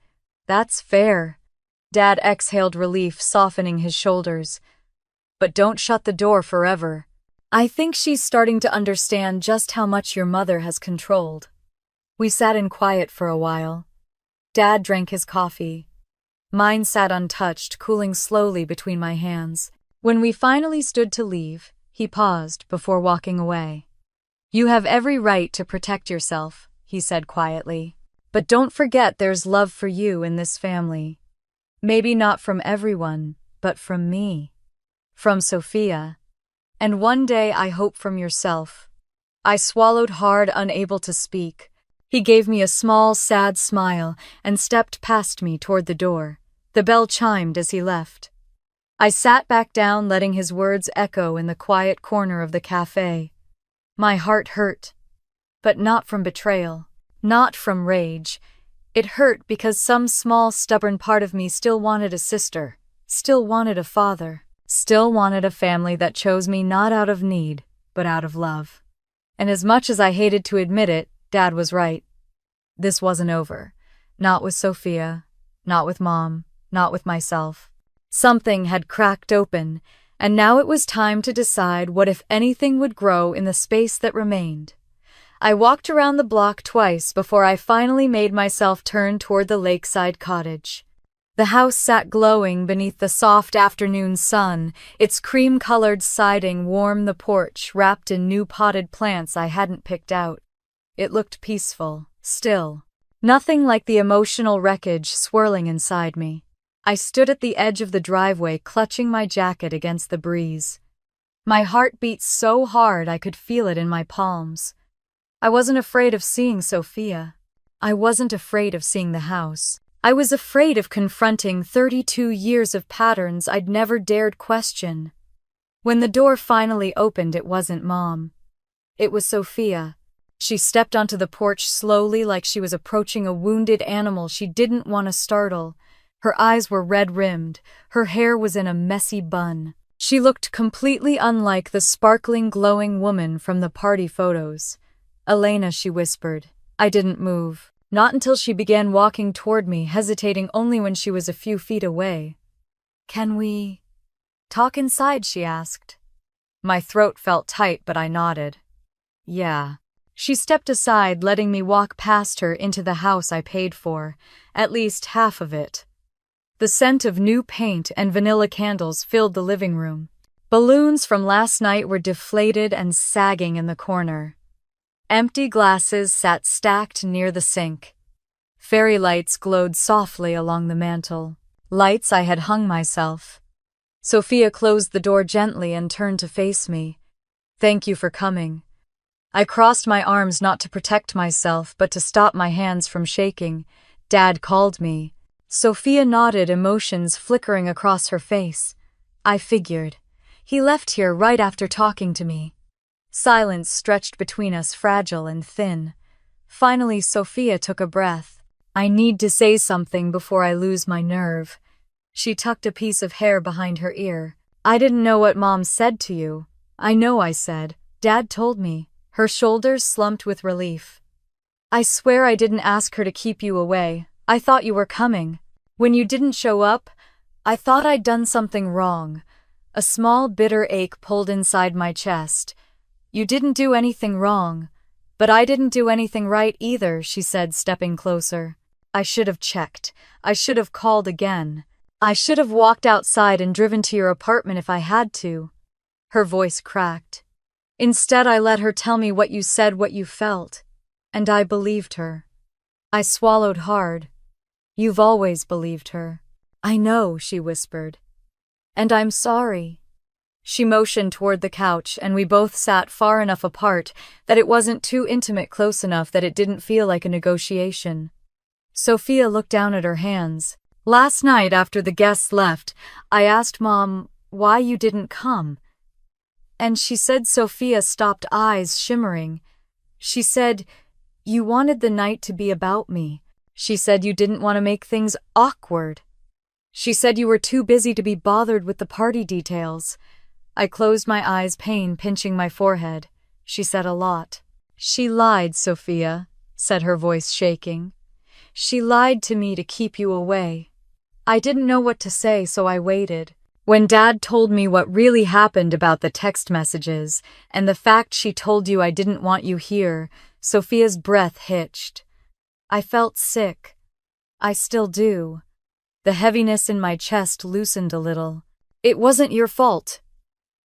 That's fair. Dad exhaled relief, softening his shoulders. But don't shut the door forever. I think she's starting to understand just how much your mother has controlled. We sat in quiet for a while. Dad drank his coffee. Mine sat untouched, cooling slowly between my hands. When we finally stood to leave, he paused before walking away. You have every right to protect yourself, he said quietly. But don't forget there's love for you in this family. Maybe not from everyone, but from me. From Sophia. And one day I hope from yourself. I swallowed hard, unable to speak. He gave me a small, sad smile and stepped past me toward the door. The bell chimed as he left. I sat back down, letting his words echo in the quiet corner of the cafe. My heart hurt. But not from betrayal. Not from rage. It hurt because some small, stubborn part of me still wanted a sister, still wanted a father, still wanted a family that chose me not out of need, but out of love. And as much as I hated to admit it, Dad was right. This wasn't over. Not with Sophia, not with Mom, not with myself. Something had cracked open, and now it was time to decide what, if anything, would grow in the space that remained. I walked around the block twice before I finally made myself turn toward the lakeside cottage. The house sat glowing beneath the soft afternoon sun, its cream-colored siding warmed the porch, wrapped in new potted plants I hadn't picked out. It looked peaceful, still. Nothing like the emotional wreckage swirling inside me. I stood at the edge of the driveway, clutching my jacket against the breeze. My heart beat so hard I could feel it in my palms. I wasn't afraid of seeing Sophia. I wasn't afraid of seeing the house. I was afraid of confronting 32 years of patterns I'd never dared question. When the door finally opened, it wasn't Mom. It was Sophia. She stepped onto the porch slowly, like she was approaching a wounded animal she didn't want to startle. Her eyes were red-rimmed. Her hair was in a messy bun. She looked completely unlike the sparkling, glowing woman from the party photos. "Elena," she whispered. I didn't move. Not until she began walking toward me, hesitating only when she was a few feet away. "Can we talk inside?" she asked. My throat felt tight, but I nodded. "Yeah." She stepped aside, letting me walk past her into the house I paid for, at least half of it. The scent of new paint and vanilla candles filled the living room. Balloons from last night were deflated and sagging in the corner. Empty glasses sat stacked near the sink. Fairy lights glowed softly along the mantel, lights I had hung myself. Sophia closed the door gently and turned to face me. "Thank you for coming." I crossed my arms, not to protect myself, but to stop my hands from shaking. "Dad called me." Sophia nodded, emotions flickering across her face. I figured. He left here right after talking to me. Silence stretched between us, fragile and thin. Finally, Sophia took a breath. "I need to say something before I lose my nerve." She tucked a piece of hair behind her ear. "I didn't know what Mom said to you." "I know," I said. "Dad told me." Her shoulders slumped with relief. "I swear I didn't ask her to keep you away. I thought you were coming. When you didn't show up, I thought I'd done something wrong." A small, bitter ache pulled inside my chest. "You didn't do anything wrong. But I didn't do anything right either," she said, stepping closer. "I should have checked. I should have called again. I should have walked outside and driven to your apartment if I had to." Her voice cracked. "Instead, I let her tell me what you said, what you felt. And I believed her." I swallowed hard. "You've always believed her." "I know," she whispered. "And I'm sorry." She motioned toward the couch, and we both sat far enough apart that it wasn't too intimate, close enough that it didn't feel like a negotiation. Sophia looked down at her hands. "Last night, after the guests left, I asked Mom why you didn't come. And she said Sophia stopped, eyes shimmering. She said, "You wanted the night to be about me." She said you didn't want to make things awkward. She said you were too busy to be bothered with the party details. I closed my eyes, pain pinching my forehead. She said a lot. "She lied, Sophia," said her voice shaking. "She lied to me to keep you away." I didn't know what to say, so I waited. When Dad told me what really happened about the text messages and the fact she told you I didn't want you here, Sophia's breath hitched. I felt sick. I still do. The heaviness in my chest loosened a little. "It wasn't your fault."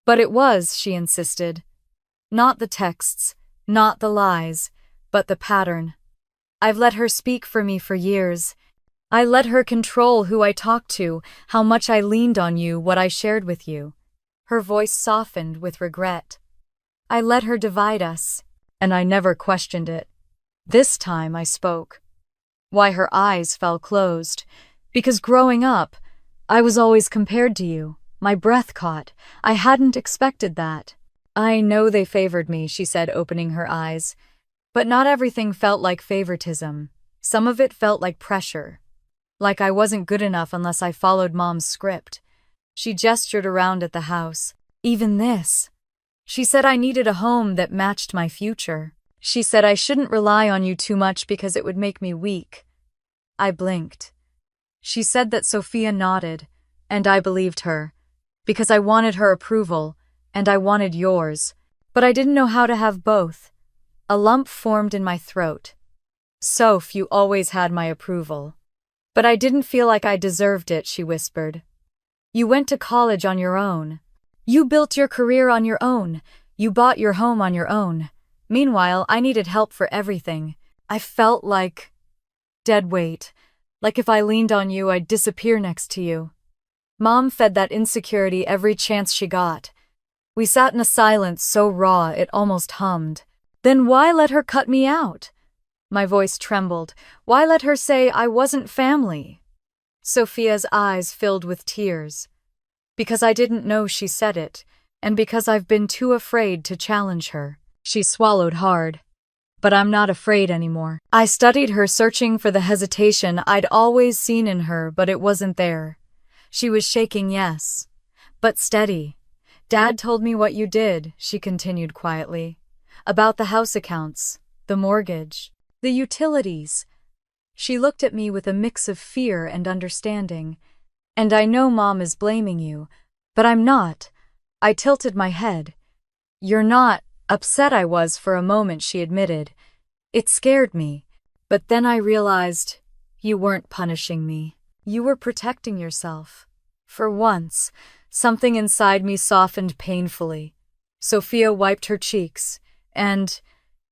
"But it was," she insisted. "Not the texts, not the lies, but the pattern. I've let her speak for me for years. I let her control who I talked to, how much I leaned on you, what I shared with you." Her voice softened with regret. "I let her divide us, and I never questioned it. This time I spoke." Why her eyes fell closed. "Because growing up, I was always compared to you. My breath caught. I hadn't expected that." "I know they favored me," she said, opening her eyes. "But not everything felt like favoritism. Some of it felt like pressure. Like I wasn't good enough unless I followed Mom's script." She gestured around at the house. "Even this." She said I needed a home that matched my future. She said I shouldn't rely on you too much because it would make me weak. I blinked. She said that. Sophia nodded, and I believed her, because I wanted her approval, and I wanted yours. But I didn't know how to have both. A lump formed in my throat. "Soph, you always had my approval. But I didn't feel like I deserved it," she whispered. "You went to college on your own. You built your career on your own. You bought your home on your own. Meanwhile, I needed help for everything. I felt like dead weight. Like if I leaned on you, I'd disappear next to you." Mom fed that insecurity every chance she got. We sat in a silence so raw it almost hummed. "Then why let her cut me out?" My voice trembled. "Why let her say I wasn't family?" Sophia's eyes filled with tears. "Because I didn't know she said it, and because I've been too afraid to challenge her." She swallowed hard. "But I'm not afraid anymore." I studied her, searching for the hesitation I'd always seen in her, but it wasn't there. She was shaking, yes, but steady. "Dad told me what you did," she continued quietly. "About the house accounts, the mortgage, the utilities." She looked at me with a mix of fear and understanding. "And I know Mom is blaming you, but I'm not." I tilted my head. "You're not." "Upset I was for a moment," she admitted. "It scared me. But then I realized you weren't punishing me. You were protecting yourself." For once, something inside me softened painfully. Sophia wiped her cheeks, and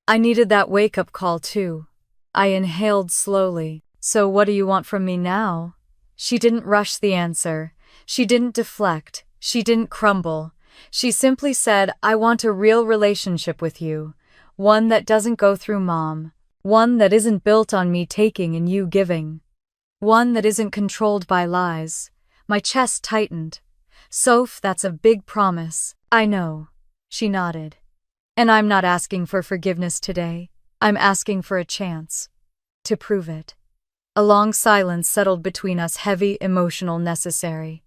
I needed that wake-up call too. I inhaled slowly. "So what do you want from me now?" She didn't rush the answer. She didn't deflect. She didn't crumble. She simply said, "I want a real relationship with you. One that doesn't go through Mom. One that isn't built on me taking and you giving. One that isn't controlled by lies." My chest tightened. "Soph, that's a big promise." "I know," she nodded. "And I'm not asking for forgiveness today. I'm asking for a chance to prove it." A long silence settled between us, heavy, emotional, necessary.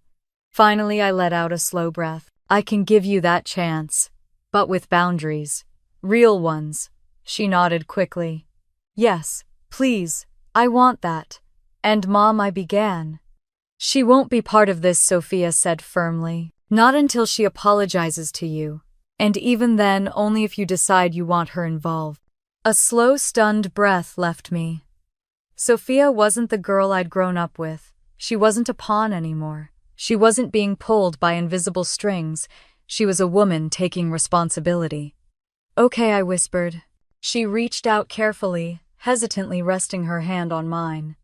Finally, I let out a slow breath. "I can give you that chance, but with boundaries. Real ones." She nodded quickly. "Yes, please, I want that." "And Mom," I began. "She won't be part of this," Sophia said firmly. "Not until she apologizes to you. And even then, only if you decide you want her involved." A slow, stunned breath left me. Sophia wasn't the girl I'd grown up with. She wasn't a pawn anymore. She wasn't being pulled by invisible strings. She was a woman taking responsibility. "Okay," I whispered. She reached out carefully, hesitantly resting her hand on mine.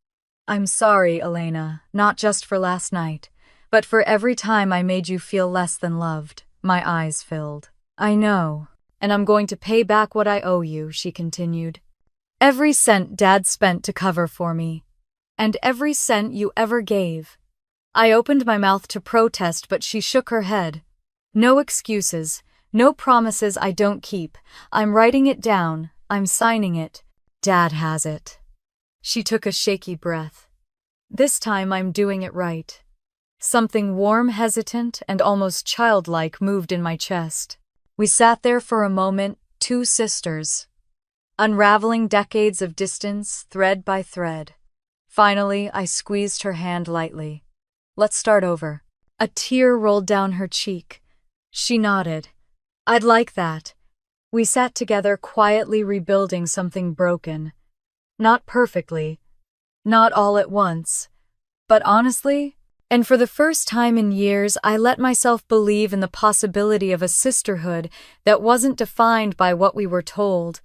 "I'm sorry, Elena, not just for last night, but for every time I made you feel less than loved." My eyes filled. "I know, and I'm going to pay back what I owe you," she continued. "Every cent Dad spent to cover for me, and every cent you ever gave." I opened my mouth to protest, but she shook her head. "No excuses, No promises I don't keep. I'm writing it down. I'm signing it. Dad has it. She took a shaky breath. This time I'm doing it right. Something warm, hesitant, and almost childlike moved in my chest. We sat there for a moment, two sisters, unraveling decades of distance, thread by thread. Finally, I squeezed her hand lightly. Let's start over. A tear rolled down her cheek. She nodded. I'd like that. We sat together, quietly rebuilding something broken. Not perfectly, not all at once, but honestly. And for the first time in years, I let myself believe in the possibility of a sisterhood that wasn't defined by what we were told,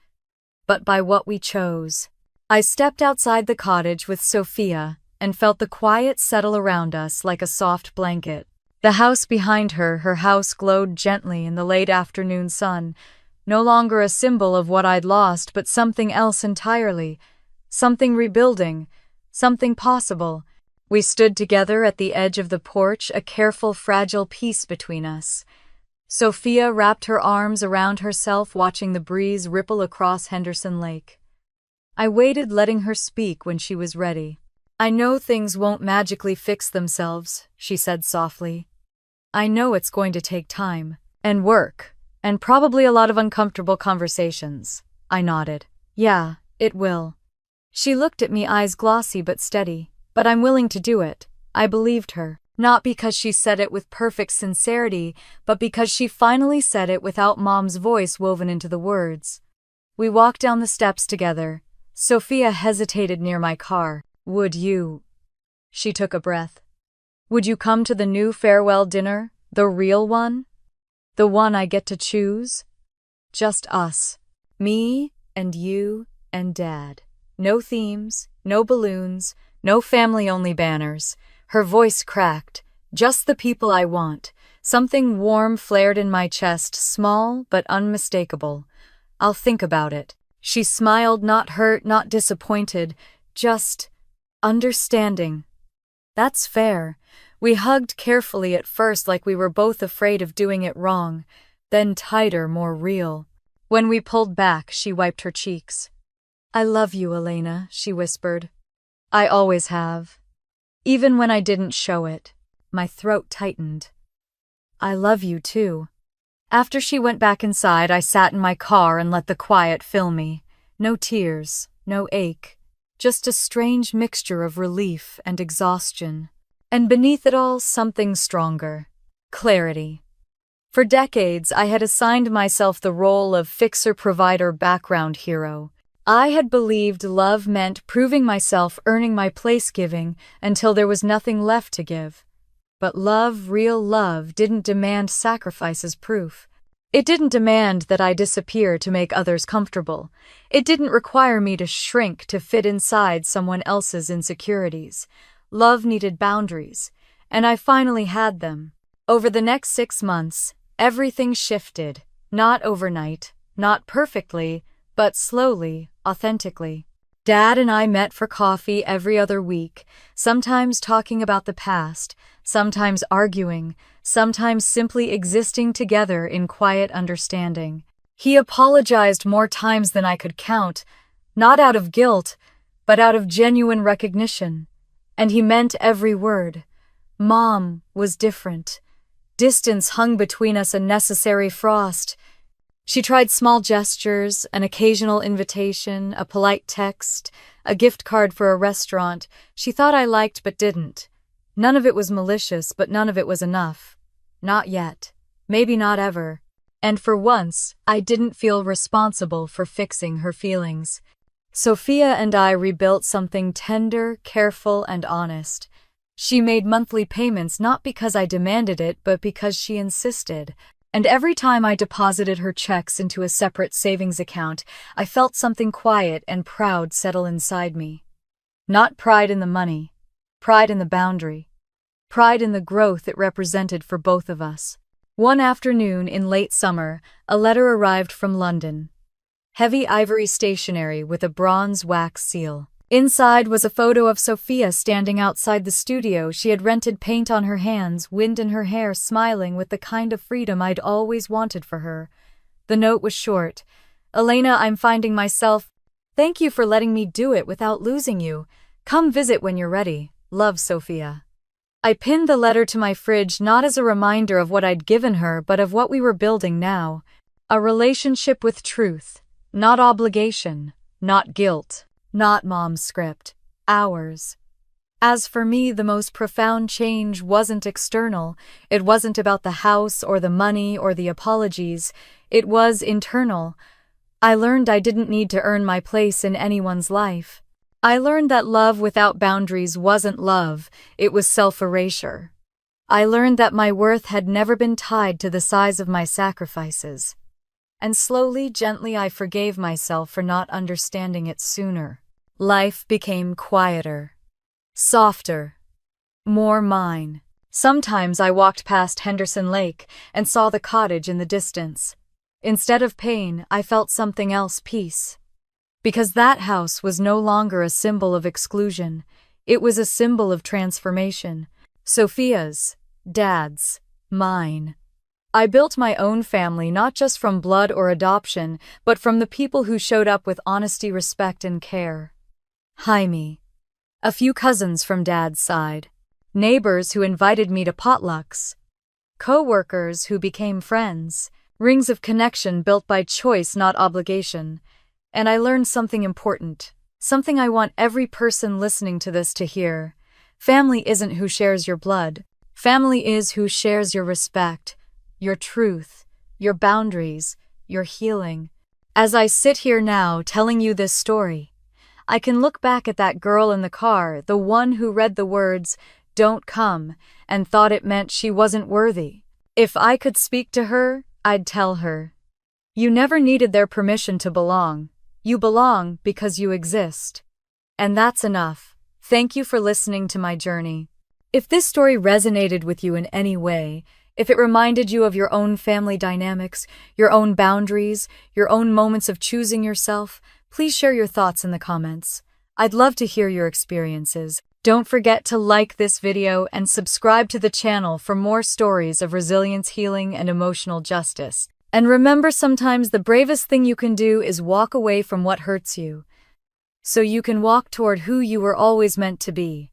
but by what we chose. I stepped outside the cottage with Sophia and felt the quiet settle around us like a soft blanket. The house behind her house glowed gently in the late afternoon sun, no longer a symbol of what I'd lost, but something else entirely, something rebuilding, something possible. We stood together at the edge of the porch, a careful, fragile peace between us. Sophia wrapped her arms around herself, watching the breeze ripple across Henderson Lake. I waited, letting her speak when she was ready. I know things won't magically fix themselves, she said softly. I know it's going to take time, and work, and probably a lot of uncomfortable conversations. I nodded. Yeah, it will. She looked at me, eyes glossy but steady. But I'm willing to do it. I believed her. Not because she said it with perfect sincerity, but because she finally said it without Mom's voice woven into the words. We walked down the steps together. Sophia hesitated near my car. Would you? She took a breath. Would you come to the new farewell dinner? The real one? The one I get to choose? Just us. Me and you and Dad. No themes, no balloons, no family-only banners. Her voice cracked. Just the people I want. Something warm flared in my chest, small but unmistakable. I'll think about it. She smiled, not hurt, not disappointed, just understanding. That's fair. We hugged carefully at first, like we were both afraid of doing it wrong, then tighter, more real. When we pulled back, she wiped her cheeks. I love you, Elena, she whispered. I always have. Even when I didn't show it. My throat tightened. I love you too. After she went back inside, I sat in my car and let the quiet fill me. No tears, no ache. Just a strange mixture of relief and exhaustion. And beneath it all, something stronger. Clarity. For decades, I had assigned myself the role of fixer-provider background hero. I had believed love meant proving myself, earning my place, giving, until there was nothing left to give. But love, real love, didn't demand sacrifice as proof. It didn't demand that I disappear to make others comfortable. It didn't require me to shrink to fit inside someone else's insecurities. Love needed boundaries, and I finally had them. Over the next 6 months, everything shifted. Not overnight, not perfectly, but slowly, authentically. Dad and I met for coffee every other week, sometimes talking about the past, sometimes arguing, sometimes simply existing together in quiet understanding. He apologized more times than I could count, not out of guilt, but out of genuine recognition. And he meant every word. Mom was different. Distance hung between us, a necessary frost. She tried small gestures, an occasional invitation, a polite text, a gift card for a restaurant she thought I liked but didn't. None of it was malicious, but none of it was enough. Not yet. Maybe not ever. And for once, I didn't feel responsible for fixing her feelings. Sophia and I rebuilt something tender, careful, and honest. She made monthly payments not because I demanded it, but because she insisted. And every time I deposited her checks into a separate savings account, I felt something quiet and proud settle inside me. Not pride in the money, pride in the boundary, pride in the growth it represented for both of us. One afternoon in late summer, a letter arrived from London. Heavy ivory stationery with a bronze wax seal. Inside was a photo of Sophia standing outside the studio. She had rented, paint on her hands, wind in her hair, smiling with the kind of freedom I'd always wanted for her. The note was short. "Elena, I'm finding myself. Thank you for letting me do it without losing you. Come visit when you're ready. Love, Sophia." I pinned the letter to my fridge, not as a reminder of what I'd given her, but of what we were building now. A relationship with truth, not obligation, not guilt, not Mom's script, ours. As for me, the most profound change wasn't external. It wasn't about the house or the money or the apologies. It was internal. I learned I didn't need to earn my place in anyone's life. I learned that love without boundaries wasn't love, it was self-erasure. I learned that my worth had never been tied to the size of my sacrifices. And slowly, gently, I forgave myself for not understanding it sooner. Life became quieter, softer, more mine. Sometimes I walked past Henderson Lake and saw the cottage in the distance. Instead of pain, I felt something else, peace. Because that house was no longer a symbol of exclusion, it was a symbol of transformation. Sophia's, Dad's, mine. I built my own family not just from blood or adoption, but from the people who showed up with honesty, respect, and care. Jaime. A few cousins from Dad's side. Neighbors who invited me to potlucks. Co-workers who became friends. Rings of connection built by choice, not obligation. And I learned something important. Something I want every person listening to this to hear. Family isn't who shares your blood. Family is who shares your respect, your truth, your boundaries, your healing. As I sit here now telling you this story, I can look back at that girl in the car, the one who read the words, "Don't come," and thought it meant she wasn't worthy. If I could speak to her, I'd tell her, "You never needed their permission to belong. You belong because you exist." And that's enough. Thank you for listening to my journey. If this story resonated with you in any way, if it reminded you of your own family dynamics, your own boundaries, your own moments of choosing yourself, please share your thoughts in the comments. I'd love to hear your experiences. Don't forget to like this video and subscribe to the channel for more stories of resilience, healing, and emotional justice. And remember, sometimes the bravest thing you can do is walk away from what hurts you, so you can walk toward who you were always meant to be.